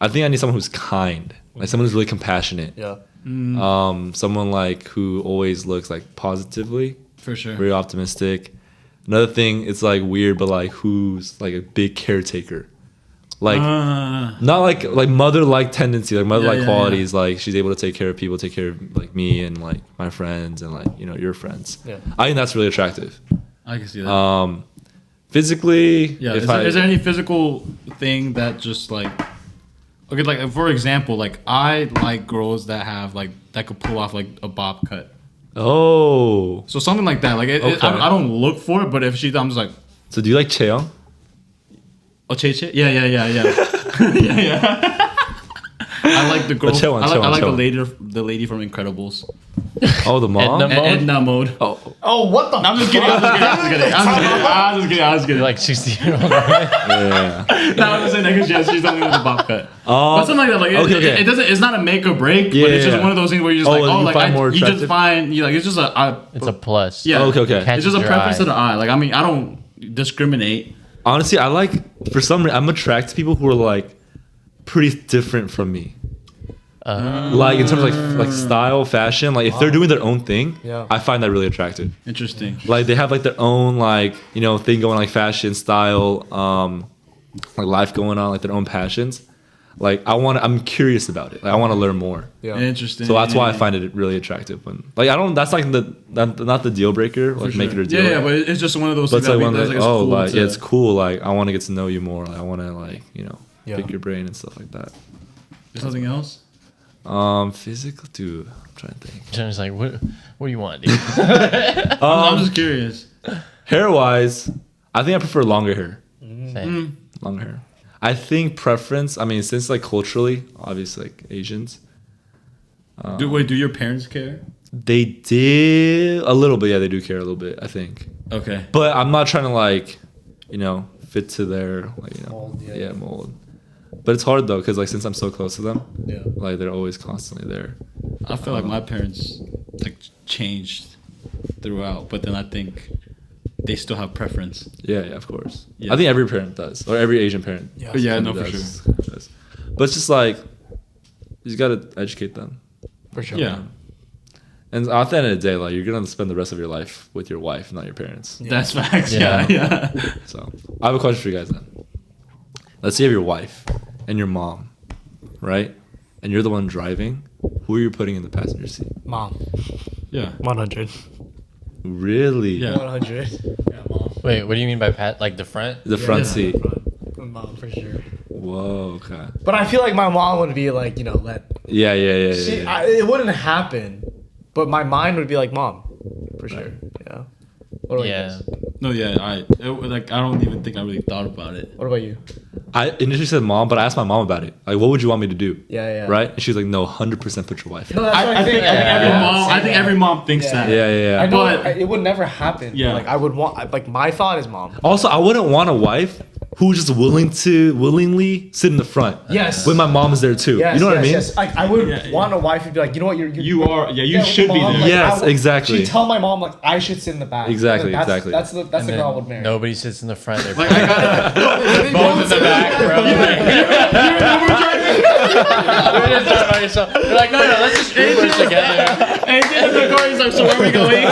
I think I need someone who's kind, like someone who's really compassionate. Yeah. Someone like who always looks like positively, For sure. very optimistic. Another thing, it's like weird, but like who's like a big caretaker, like not like mother-like tendency, like mother-like Yeah, qualities. Like she's able to take care of people, take care of like me and like my friends and like your friends. Yeah. I think that's really attractive. I can see that. Physically, Yeah. Is there any physical thing that just like, okay, like for example, like I like girls that have like that could pull off like a bob cut. Oh, So something like that. Like Okay. I don't look for it, but if I'm just like, so do you like Cheong? oh, Che? Yeah. yeah. I like the girl. Chill on, I like, chill on, I like chill the lady from Incredibles. Oh, the mom. Edna? Edna mode. Oh, Oh, what the? I'm just kidding. I'm just kidding. You're like 60-year-old. yeah. No, I'm just saying that because she's the one with the bob cut. Oh, But something like that, like okay. it doesn't. It's not a make or break, Yeah, but it's just yeah. one of those things where you're just Oh, like, you like find more you just attractive? find you like it's just It's a plus. yeah. Okay. It's just a Catches your preference eye. to the eye. Like I mean, I don't discriminate. Honestly, I like for some reason I'm attracted to people who are like pretty different from me. Like in terms of like style, fashion, like if they're doing their own thing, Yeah. I find that really attractive. Interesting. Like they have like their own like thing going, like fashion, style, like life going on, like their own passions. Like I'm curious about it. Like I want to learn more. Yeah. Interesting. So that's why I find it really attractive. When like I don't, that's like not the deal breaker. Like make it a deal. Yeah, but it's just one of those But it's things. like one that of it's the, cool like to- it's cool. Like I want to get to know you more. Like I want to like Yeah. pick your brain and stuff like that. There's nothing else. Physical, dude. trying to think. Jen's like, what do you want, dude? I'm just curious. Hair wise, I think I prefer longer hair. Same. Longer hair. I think preference. I mean, since like culturally, obviously like Asians, Do your parents care? they did a little bit. Yeah, they do care a little bit. I think, Okay. but I'm not trying to like, fit to their like Mold, yeah. yeah mold. But it's hard though, because like since I'm so close to them, Yeah. like they're always constantly there. I feel like my parents like changed throughout, but then I think they still have preference. Yeah, of course. Yeah. I think every parent does, or every Asian parent. Yeah. Yeah, kinda no, for does, sure. does. But it's just like you just gotta educate them. For sure. Yeah. And at the end of the day, like you're gonna spend the rest of your life with your wife, not your parents. That's facts. Yeah. Yeah. So I have a question for you guys then. Let's say you have your wife and your mom, right? And you're the one driving. Who are you putting in the passenger seat? Mom. Yeah. 100. Really? Yeah. 100. Yeah, mom. Wait, what do you mean by like the front? The front Yeah. seat. Mom, for sure. Whoa. Okay. But I feel like my mom would be like, Yeah. it wouldn't happen. But my mind would be like, Mom. For sure. Yeah. What about you Yeah. guys? No, yeah. I don't even think I really thought about it. What about you? I initially said mom, but I asked my mom about it. Like, what would you want me to do? Yeah. Right? And she was like, no, 100% put your wife. No, that's what I think every Yeah. mom. I think every mom thinks Yeah. that. Yeah. I know But- it would never happen. Yeah. Like I would want, like my thought is mom. Also, I wouldn't want a wife who's just willingly sit in the front. Yes. When my mom is there too. Yes, you know what I yes, mean? Yes. Like I would Yeah, yeah. want a wife who'd be like, you know what, You are. Yeah. You with should be mom, there. like, Yes, I would- exactly. She'd tell my mom like I should sit in the back. Exactly, That's, exactly. That's the And girl I then would marry. nobody sits in the front. They're Like I gotta. both in the back, bro. You're just driving by yourself. You're like, no, let's just Uber together. And in the car, he's like, so where are we going?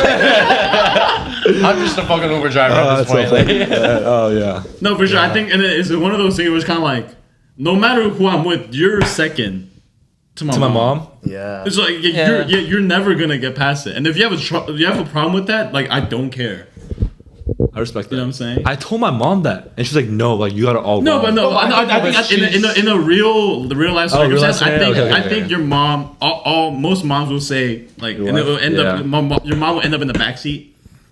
I'm just a fucking Uber driver at this point. Like, Oh yeah. No, for sure. I think, and it's one of those things where it's kind of like, no matter who I'm with, you're second to my To my mom. Yeah. It's like you're never gonna get past it. And if you have a problem with that, like I don't care. I respect that. You know what I'm saying? I told my mom that, and she's like, "No, like you gotta all." No, go but on." no, No, I I think think in a real life Oh, real life circumstance, I scenario? think Okay, I think okay. your mom, most moms will say like, Your and it will wife? end up Yeah. your mom will end up in the backseat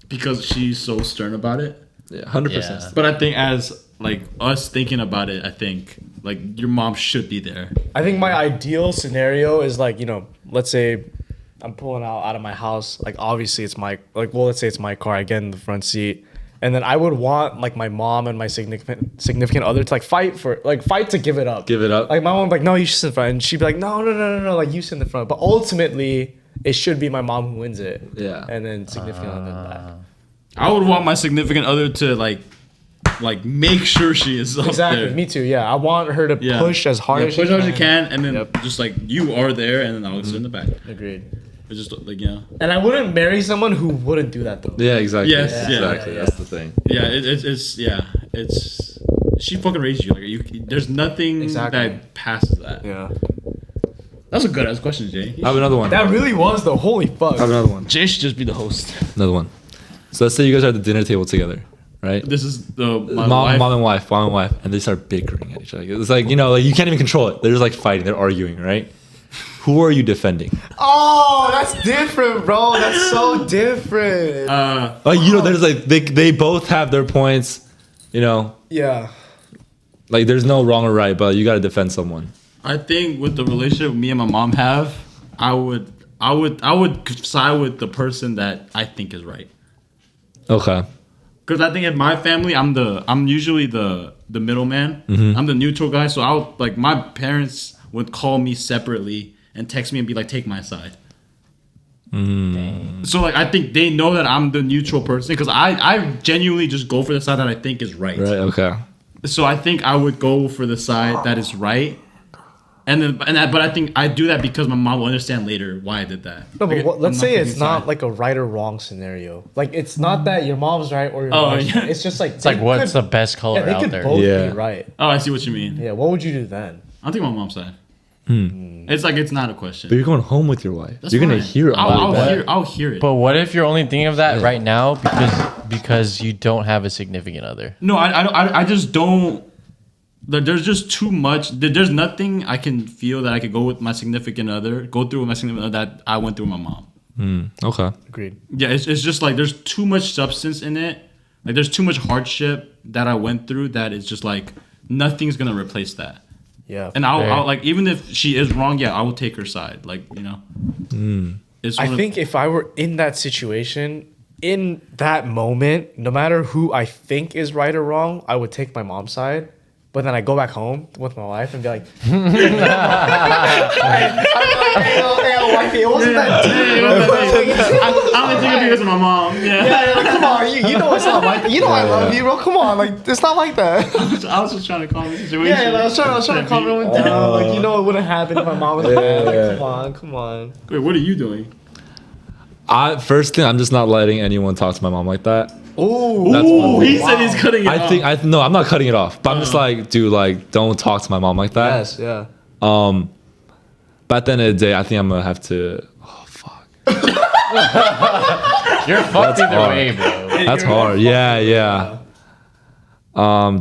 because she's so stern about it. Yeah, 100%. Yeah. But I think as like us thinking about it, I think like your mom should be there. I think my ideal scenario is like, let's say I'm pulling out of my house. Like obviously it's let's say it's my car. I get in the front seat. And then I would want like my mom and my significant other to like fight to give it up. Give it up. Like my mom would be like, no, you should sit in front. And she'd be like, no, like you sit in the front. But ultimately it should be my mom who wins it. Yeah. And then significant other in the back. I would want my significant other to like make sure she is up Exactly. there. Me too. Yeah. I want her to Yeah. push as hard as push she hard can. as you can, and then Yep. just like you are there, and then I'll sit in the back. Agreed. It's just like And I wouldn't marry someone who wouldn't do that though. Yeah, exactly. Yes, yeah. exactly. Yeah, That's the thing. it's she fucking raised you. Like there's nothing Exactly. that passes that. Yeah. That's a good ass question, Jay. I have another one. That really was the holy fuck. I have another one. Jay should just be the host. Another one. So let's say you guys are at the dinner table together, right? This is my mom wife. and wife, and they start bickering at each other. It's like like you can't even control it. They're just like fighting. They're arguing, right? Who are you defending? Oh, that's different, bro. That's so different. There's like they both have their points. Yeah. Like there's no wrong or right, but you got to defend someone. I think with the relationship me and my mom have, I would side with the person that I think is right. Okay. Because I think in my family, I'm usually the middleman. Mm-hmm. I'm the neutral guy. So I'll like my parents would call me separately and text me and be like, "Take my side." So like I think they know that I'm the neutral person because I genuinely just go for the side that I think is right. Right. Okay. So I think I would go for the side that is right. But I think I do that because my mom will understand later why I did that. No, but Like, let's I'm say picking it's not side. like a right or wrong scenario. Like it's not that your mom's right or your Oh, mom's yeah. right. It's just like it's like, what's the best color they out could there? both Yeah. be right. Oh, I see what you mean. Yeah, what would you do then? I think my mom's side. It's like it's not a question. But you're going home with your wife. That's You're gonna fine. hear it. I'll hear it. But what if you're only thinking of that right now because you don't have a significant other? No, I just don't. there's just too much. There's nothing I can feel that I could go with my significant other, go through with my significant other that I went through with my mom. Okay. Agreed. Yeah, it's just like there's too much substance in it. Like there's too much hardship that I went through that it's just like nothing's gonna replace that. Yeah. And I'll like even if she is wrong, yeah, I will take her side. Like it's I think if I were in that situation, in that moment, no matter who I think is right or wrong, I would take my mom's side. But then I go back home with my wife and be like, hey, wifey, it wasn't that deep. I'm gonna take it because of my mom. Yeah. Yeah, like, come on, you know it's not like that. You know I love you, bro. Come on, like it's not like that. I was just trying to calm the situation. Yeah, like, I was trying to calm everyone down. Like, you know it wouldn't happen if my mom was bad. Like, come on. Wait, what are you doing? First thing, I'm just not letting anyone talk to my mom like that. Oh, That's one thing. He said he's cutting it off. No, I'm not cutting it off. But I'm just like, dude, like, don't talk to my mom like that. yes, yeah. But at the end of the day, I think I'm gonna have to. Oh fuck. You're fucked either hard. way, bro. That's hard. Yeah.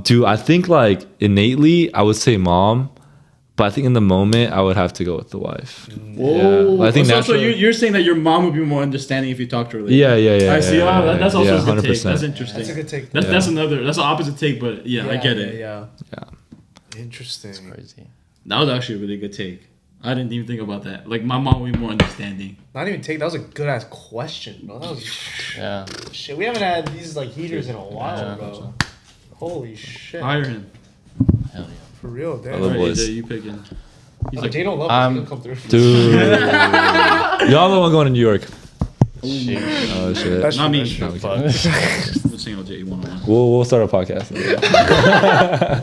Dude, I think like innately, I would say mom, but I think in the moment, I would have to go with the wife. Whoa. Yeah. I think so naturally. you're saying that your mom would be more understanding if you talked to her later. Yeah. I see. That's also a good take. 100%. That's interesting. That's a good take. That's another. That's the opposite take, but yeah, I get it. Yeah. Yeah. Interesting. Crazy. That was actually a really good take. I didn't even think about that. Like my mom would be more understanding. Not even take. That was a good ass question, bro. That was Yeah. shit. We haven't had these like heaters in a while, Yeah. bro. Holy shit. Hire him. Hell yeah. For real, damn. I love Alright, boys. AJ, you picking. He's Like, like, Jay don't love us. I'm- He don't come through. Dude. Y'all the one going to New York. Shoot. Oh shit. That's not me. That's true. No, Fuck. we'll sing LJ 101. We'll start a podcast.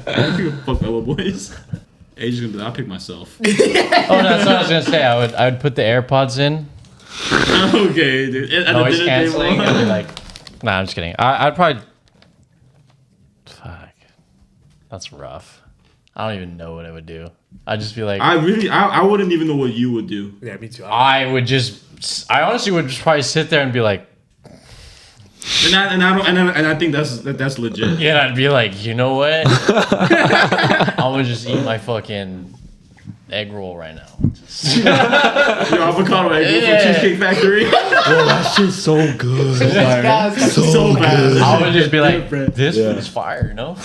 I think fuck Bellowbois. AJ's gonna be like, I'll pick myself. Oh, that's what I was gonna say. I would put the AirPods in, Okay, dude. At the noise dinner canceling, table. and be like, nah, I'm just kidding. I'd probably. Fuck. That's rough. I don't even know what I would do. I'd just be like, I wouldn't even know what you would do. Yeah, me too. I honestly would just probably sit there and be like, And I think that's legit. yeah, and I'd be like, you know what? I'm gonna just eat my fucking egg roll right now. Your avocado egg from Cheesecake Factory. That shit's so good. so bad. I would just be like, bread. this is fire, no?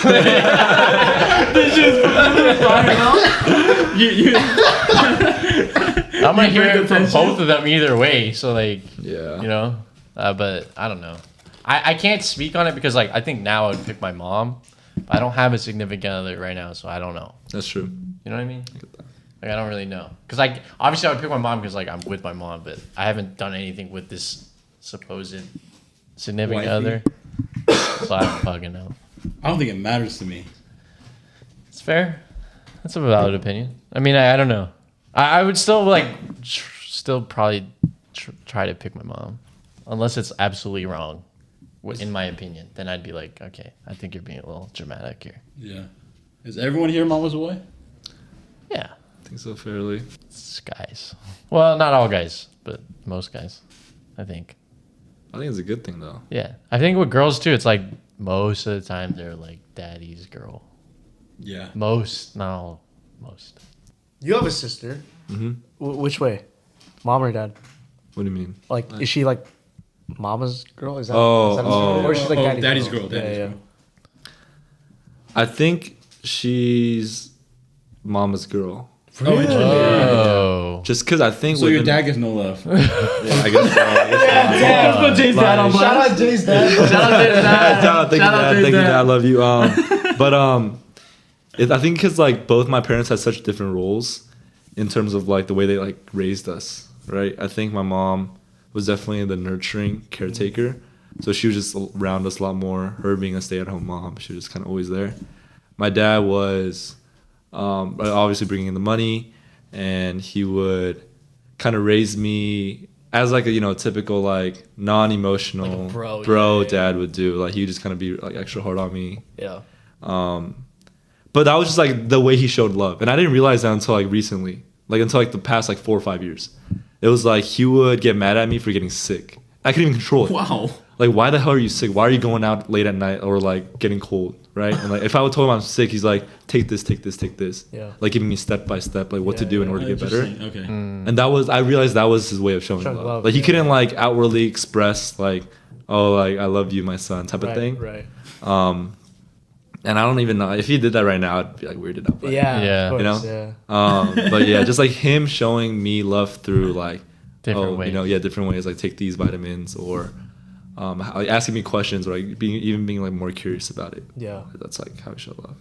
You I'm gonna hear bring it from attention. both of them either way. So like, Yeah. you know, but I don't know. I can't speak on it because like I think now I would pick my mom. I don't have a significant other right now, so I don't know. That's true. You know what I mean? Like I don't really know because like obviously I would pick my mom because like I'm with my mom, but I haven't done anything with this supposed significant Wifey. other, so I don't fucking know. I don't think it matters to me. It's fair. That's a valid opinion. I mean, I don't know. I would still like still probably try to pick my mom, unless it's absolutely wrong, in my opinion. Then I'd be like, okay, I think you're being a little dramatic here. Yeah. Is everyone here mama's away? Yeah, I think so fairly. it's guys. Well, not all guys, but most guys, I think. I think it's a good thing though. Yeah, I think with girls too, it's like most of the time they're like daddy's girl. Yeah. Most, not all, most. You have a sister. Mm-hmm. Which way? Mom or dad? What do you mean? Like, is she like mama's girl? Is that, Oh, is that or is she like daddy's, daddy's girl? girl. Daddy's yeah, girl. I think she's mama's girl. Oh, interesting. Oh, Just because I think. So your within- dad gets no love. Yeah, I guess so. Let's put Jay's dad on Shout blast. out Jay's dad. Shout out Jay's dad. Shout out, thank you, Shout out Dad. Jay's Thank you, dad. Dad. I love you. But I think because like both my parents had such different roles in terms of like the way they like raised us, right? I think my mom was definitely the nurturing caretaker, so she was just around us a lot more. Her being a stay-at-home mom, she was just kind of always there. My dad was obviously bringing in the money, and he would kind of raise me as like a typical like non-emotional Like a bro, yeah. dad would do. Like he would just kind of be like extra hard on me. Yeah. But that was just like the way he showed love, and I didn't realize that until like recently, like until like the past like 4 or 5 years. It was like he would get mad at me for getting sick. I couldn't even control it. Wow. like, why the hell are you sick? Why are you going out late at night or like getting cold, right? And like, if I would told him I'm sick, he's like, take this, take this, take this. Yeah. Like giving me step by step, like what to do in order to get better. Interesting. Okay. And that was, I realized that was his way of showing love. Like he couldn't like outwardly express like, oh, like I love you, my son, type of thing. Right. And I don't even know if he did that right now, I'd be like weirded out. But, Yeah. Of course, you know. Yeah. But yeah, just like him showing me love through like Different ways. you know, different ways. Like take these vitamins or like asking me questions or like being like more curious about it. Yeah. That's like how I show love.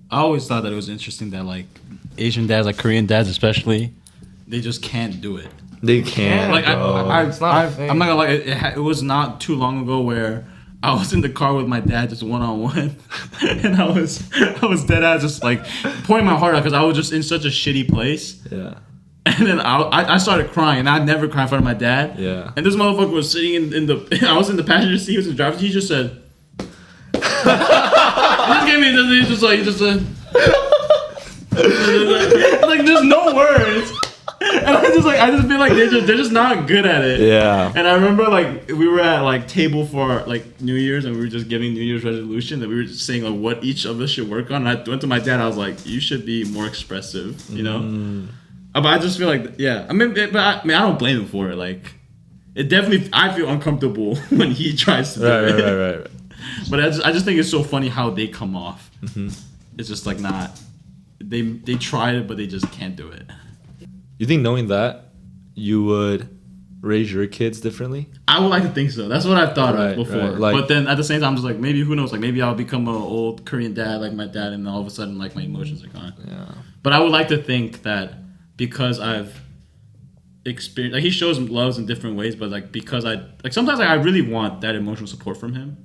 I always thought that it was interesting that like Asian dads, like Korean dads especially, they just can't do it. They can't. Like It's not a thing. I'm not gonna lie, it was not too long ago where I was in the car with my dad just one-on-one, and I was dead ass just like pouring my heart out because I was just in such a shitty place. Yeah. And then I started crying, and I'd never cry in front of my dad. Yeah. And this motherfucker was sitting in the I was in the passenger seat, he was in the driver's seat, he just said, he just gave me this, he just said, like there's no words. And I just feel like they're just not good at it. Yeah. And I remember like we were at like table for like New Year's and we were just giving New Year's resolution that we were just saying like what each of us should work on. And I went to my dad. I was like, you should be more expressive, you know. But I just feel like I mean, I don't blame him for it. Like it definitely I feel uncomfortable when he tries to do it. Right. But I just think it's so funny how they come off. It's just like not they tried it but they just can't do it. You think knowing that you would raise your kids differently? I would like to think so. That's what I've thought of before. Right. Like, but then at the same time, I'm just like, maybe who knows? Like maybe I'll become an old Korean dad like my dad, and all of a sudden, like my emotions are gone. yeah. But I would like to think that because I've experienced, like he shows loves in different ways, but like because sometimes like, I really want that emotional support from him.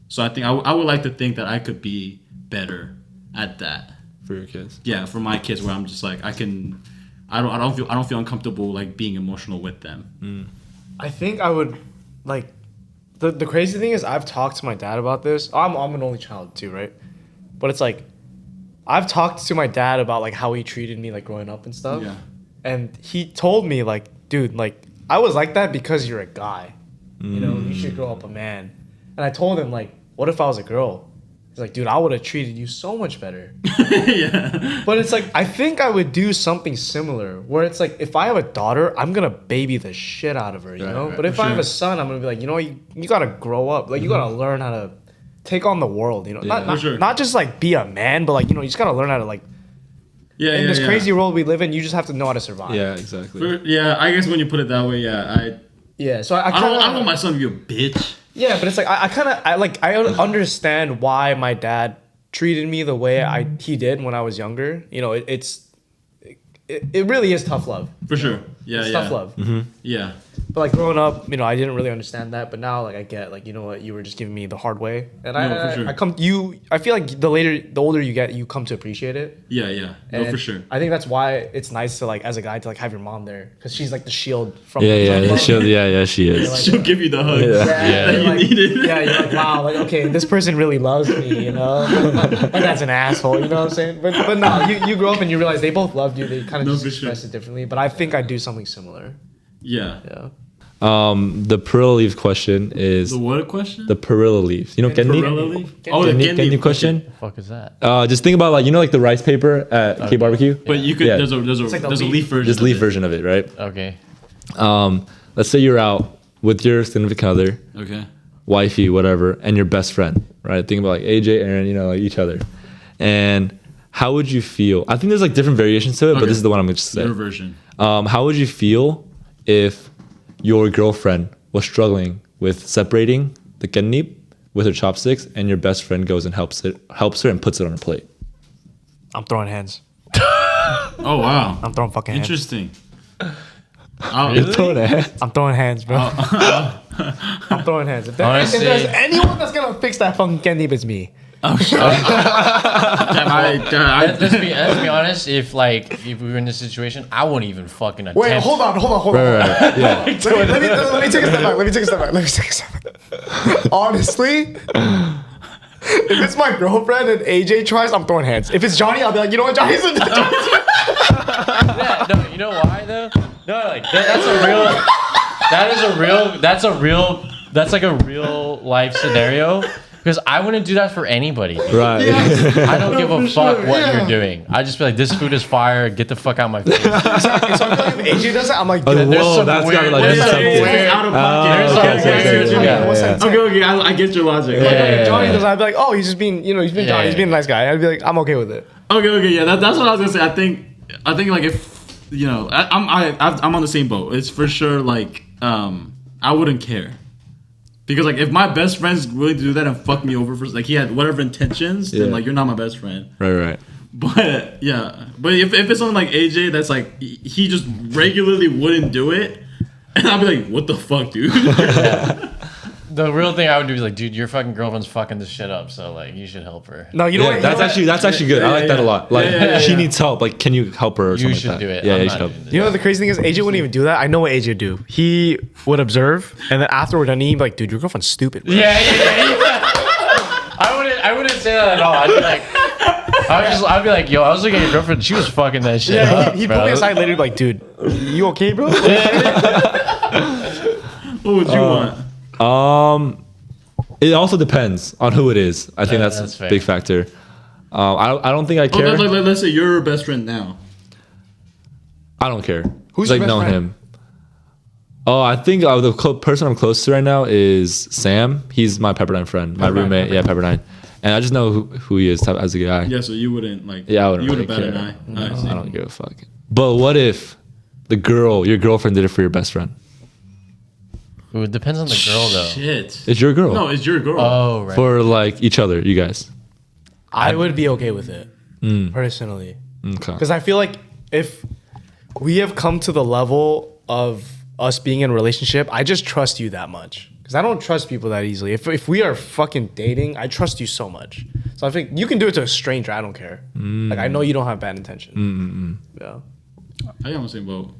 So I think I would like to think that I could be better at that. For your kids. Yeah, for my kids, where I'm just like I don't feel uncomfortable like being emotional with them. I think I would like the crazy thing is I've talked to my dad about this. I'm an only child too, right? But it's like I've talked to my dad about like how he treated me like growing up and stuff. Yeah. And he told me like, dude, like I was like that because you're a guy. You know, you should grow up a man. And I told him like, what if I was a girl? He's like, dude, I would have treated you so much better. Yeah. But it's like, I think I would do something similar where it's like, if I have a daughter, I'm going to baby the shit out of her, you know? But if I have a son, I'm going to be like, you know, you got to grow up. Like, you got to learn how to take on the world, you know? Not just like be a man, but like, you know, you just got to learn how to like, in this crazy world we live in, you just have to know how to survive. Yeah, exactly. I guess when you put it that way, Yeah, so I don't want my son to be a bitch. Yeah, but it's like I understand why my dad treated me the way he did when I was younger. You know, it really is tough love. For sure. Yeah, It's yeah. tough love. Yeah. But like growing up, you know, I didn't really understand that. But now, like I get, like you know what, you were just giving me the hard way, and for sure. I feel like the older you get, you come to appreciate it. Yeah, yeah. No, And for sure. I think that's why it's nice to like as a guy to like have your mom there because she's like the shield from. Yeah, she is. Like, She'll give you the hug. Yeah, that you're you like, needed. yeah, you're like, wow, like okay, this person really loves me, you know. Like that's an asshole, you know what I'm saying? But no, you grow up and you realize they both loved you. They kind of No, just for sure. express it differently. But I think I'd do something similar. Yeah. Yeah. The Perilla leaf question is The what question? the Perilla leaf. You know, Perilla leaf? Oh, the Can you question? Fuck is that? Just think about like like the rice paper at K Barbecue. But you could. Yeah. There's a like the there's a leaf. leaf version. Just of leaf it. version of it, right? Okay. Let's say you're out with your significant other, Okay. wifey, whatever, and your best friend, right? Think about like AJ, Aaron, like each other. And how would you feel? I think there's like different variations to it, but Okay. this is the one I'm going to say. Your version. How would you feel if your girlfriend was struggling with separating the kennip with her chopsticks, and your best friend goes and helps her and puts it on her plate? I'm throwing hands. Oh wow. I'm throwing fucking hands. Interesting. You're throwing a hand. I'm throwing hands, bro. I'm throwing hands. If Honestly- there's anyone that's gonna fix that fucking candy, it's me. Let's be honest. If we were in this situation, I wouldn't even fucking attempt. Wait, hold on. Right. Yeah. Let me take a step back. Honestly, if it's my girlfriend and AJ tries, I'm throwing hands. If it's Johnny, I'll be like, you know what, Johnny's in Yeah, no, you know why though? No, like that's a real that's like a real life scenario. Because I wouldn't do that for anybody. Right. I don't give a fuck what you're doing. I just be like, this food is fire. Get the fuck out of my face. Exactly. So I feel like if AJ does that, I'm like, Oh, dude, there's whoa, some that's weird. gotta be like, there's that's some something. weird- out of pocket. There's okay, some okay, weird- okay, yeah. What's yeah. that? Okay, I get your logic. Like, Yeah. Johnny does. I'd be like, oh, he's just being, he's being Johnny. He's Yeah. being a nice guy. I'd be like, I'm okay with it. Okay, yeah, that's what I was gonna say. I think like if I'm on the same boat. It's for sure like I wouldn't care because like if my best friend's willing to do that and fuck me over for like he had whatever intentions, then Yeah. like you're not my best friend. Right. But yeah, but if it's something like AJ that's like he just regularly wouldn't do it, and I'd be like, what the fuck, dude? The real thing I would do is like, dude, your fucking girlfriend's fucking this shit up. So like, you should help her. No, you know Yeah, what? that's actually good. I like that a lot. Like Yeah. she needs help. Like, can you help her or You something should like that? do it. Yeah, I'm you not should help. doing it. You know what the crazy thing is? AJ wouldn't even do that. I know what AJ would do. He would observe, and then after we're done eating, he'd be like, dude, your girlfriend's stupid. Bro. Yeah. I wouldn't say that at all. I'd be like, I'd be like, yo, I was looking at your girlfriend. She was fucking that shit Yeah, up, he'd bro. pull me aside later, like, dude, you okay, bro? What would you want? It also depends on who it is. I think Yeah, that's that's a fair. big factor. I don't think I Oh, care. let's say you're her best friend now. I don't care. Who's like your best knowing friend? him? Oh, I think the person I'm close to right now is Sam. He's my Pepperdine friend, my roommate. Yeah, Pepperdine. And I just know who he is as a guy. Yeah, so you wouldn't like. Yeah, I wouldn't You would really have care. batted an eye. I see. I don't give a fuck. But what if your girlfriend did it for your best friend? Ooh, it depends on the girl though. Shit. It's your girl. No, it's your girl. Oh, right. For like each other, you guys. I would be okay with it, personally. Okay. Because I feel like if we have come to the level of us being in a relationship, I just trust you that much. Because I don't trust people that easily. If we are fucking dating, I trust you so much. So I think you can do it to a stranger. I don't care. Like I know you don't have bad intentions. Yeah. I am on the same boat.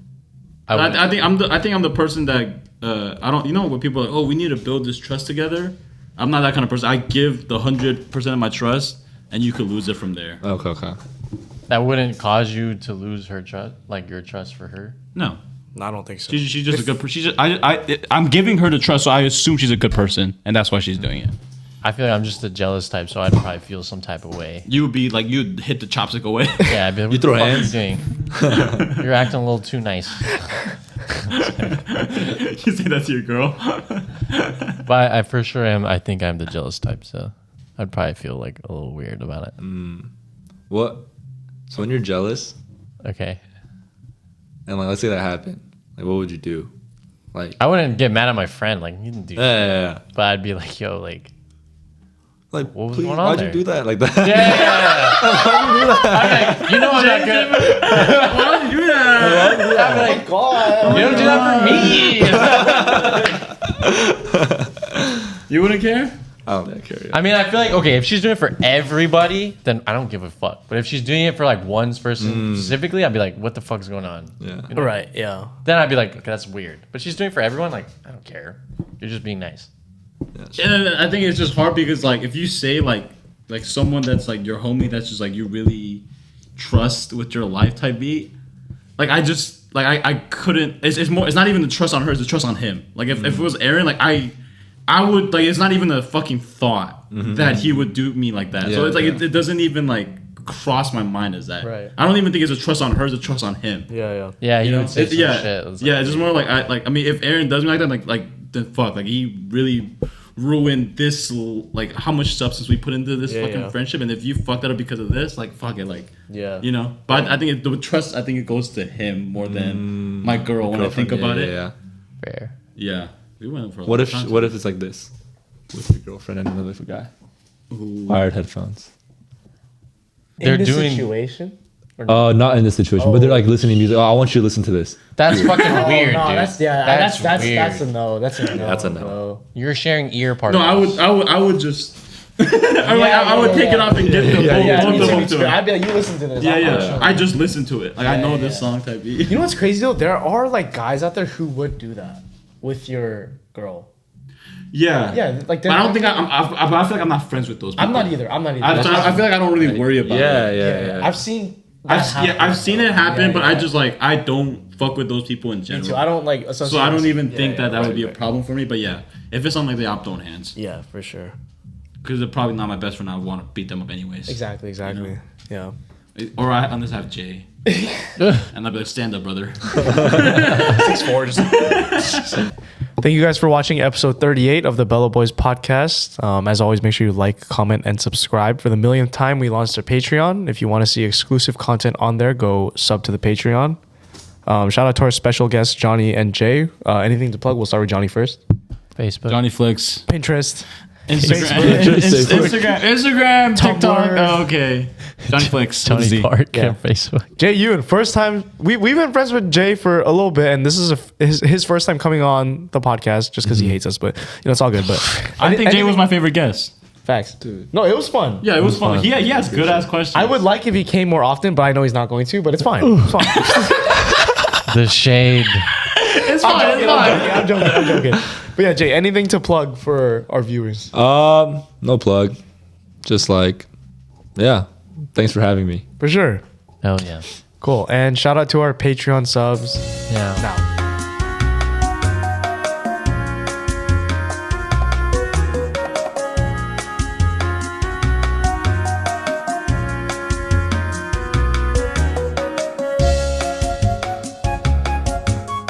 I would- I think I'm the person that I don't. You know when people are like, oh, we need to build this trust together. I'm not that kind of person. I give the 100% of my trust, and you could lose it from there. Okay. That wouldn't cause you to lose her trust, like your trust for her. No, No, I don't think so. she's just a good. She's just, I'm giving her the trust, so I assume she's a good person, and that's why she's doing it. I feel like I'm just a jealous type, so I'd probably feel some type of way. You would be like, you'd hit the chopstick away. Yeah, I'd be like, what throw the fuck hands? are you doing? You're acting a little too nice. You say that to your girl. But I for sure am. I think I'm the jealous type, so I'd probably feel like a little weird about it. What? So when you're jealous, Okay, and like let's say that happened, like what would you do? Like I wouldn't get mad at my friend, like you didn't do, shit. yeah. But I'd be like, yo, like, Like What was please, going on why'd there? you do that like that? yeah. You know I'm not good. Why would you do that? I'd be like, God. you don't do that for me. You wouldn't care? I don't think I care. I mean, I feel like, okay, if she's doing it for everybody, then I don't give a fuck. But if she's doing it for like one person specifically, I'd be like, what the fuck's going on? Yeah. You know? Right, yeah. Then I'd be like, okay, that's weird. But she's doing it for everyone, like, I don't care. You're just being nice. And I think it's just hard because like if you say like someone that's like your homie that's just like you really trust with your life type beat, like I just like I couldn't. It's more. It's not even the trust on her. It's the trust on him. Like if it was Aaron, like I would like. It's not even a fucking thought that he would do me like that. So Yeah, it's like yeah. it doesn't even like cross my mind as that. Right. I don't even think it's a trust on her. It's a trust on him. Yeah. Yeah, you You know? would say some yeah, shit. It's yeah. like, It's just more like I mean, if Aaron does me like that, like then fuck, like he really ruined this, like how much substance we put into this fucking friendship, and if you fucked that up because of this, like fuck it, like Yeah. you know. But I think the trust, I think it goes to him more than my girl when I think about it. Yeah. fair. Yeah, we went for a What long if time. what if it's like this with your girlfriend and another guy? Wired headphones. They're in this doing- situation? Not in this situation, but they're like listening to music. Oh, I want you to listen to this. That's fucking weird, no, dude. that's weird. that's a no. That's a no. That's a no. Bro. You're sharing ear No, particles. I would just. I would take it off and get the both Me of too, them me to too. it. I'd be like, you listen to this. Yeah, I'm not yeah. sure. I just listen to it. Like I know this yeah. song type beat. You know what's crazy though? There are like guys out there who would do that with your girl. Yeah, Yeah, like But I don't think I feel like I'm not friends with those people. I'm not either. I feel like I don't really worry about it. Yeah. I've seen. that happen, I've seen it happen, Yeah, but yeah. I just like I don't fuck with those people in Me general. too. I don't like. So I don't even think that would be a right. problem for me. But yeah, If it's something like that, I'm throwing hands. Yeah, for sure. Because they're probably not my best friend. I would want to beat them up anyways. Exactly. Yeah. Or unless I have Jay. And I'd be like, stand up, brother. 6'4", just. Thank you guys for watching episode 38 of the Bellowbois podcast. As always, make sure you like, comment, and subscribe. For the millionth time, we launched our Patreon. If you want to see exclusive content on there, go sub to the Patreon. Shout out to our special guests, Johnny and Jay. Anything to plug? We'll start with Johnny first. Facebook. Johnny Flicks. Pinterest. Instagram, TikTok. Tumblr. Oh, okay. Johnny Flicks. Tony Park Yeah. and Facebook. Jay Ewan, first time. We've been friends with Jay for a little bit, and this is his first time coming on the podcast just because he hates us, but it's all good. But I think Jay was my favorite guest. facts. Dude. No, it was fun. Yeah, it was fun. He has good ass questions. I would like if he came more often, but I know he's not going to, but it's fine. It's fine. The shade. It's fine. It's fine. I'm joking. But yeah, Jay, anything to plug for our viewers? No plug. Just like, yeah. Thanks for having me. For sure. Oh yeah. Cool. And shout out to our Patreon subs. Yeah. Now.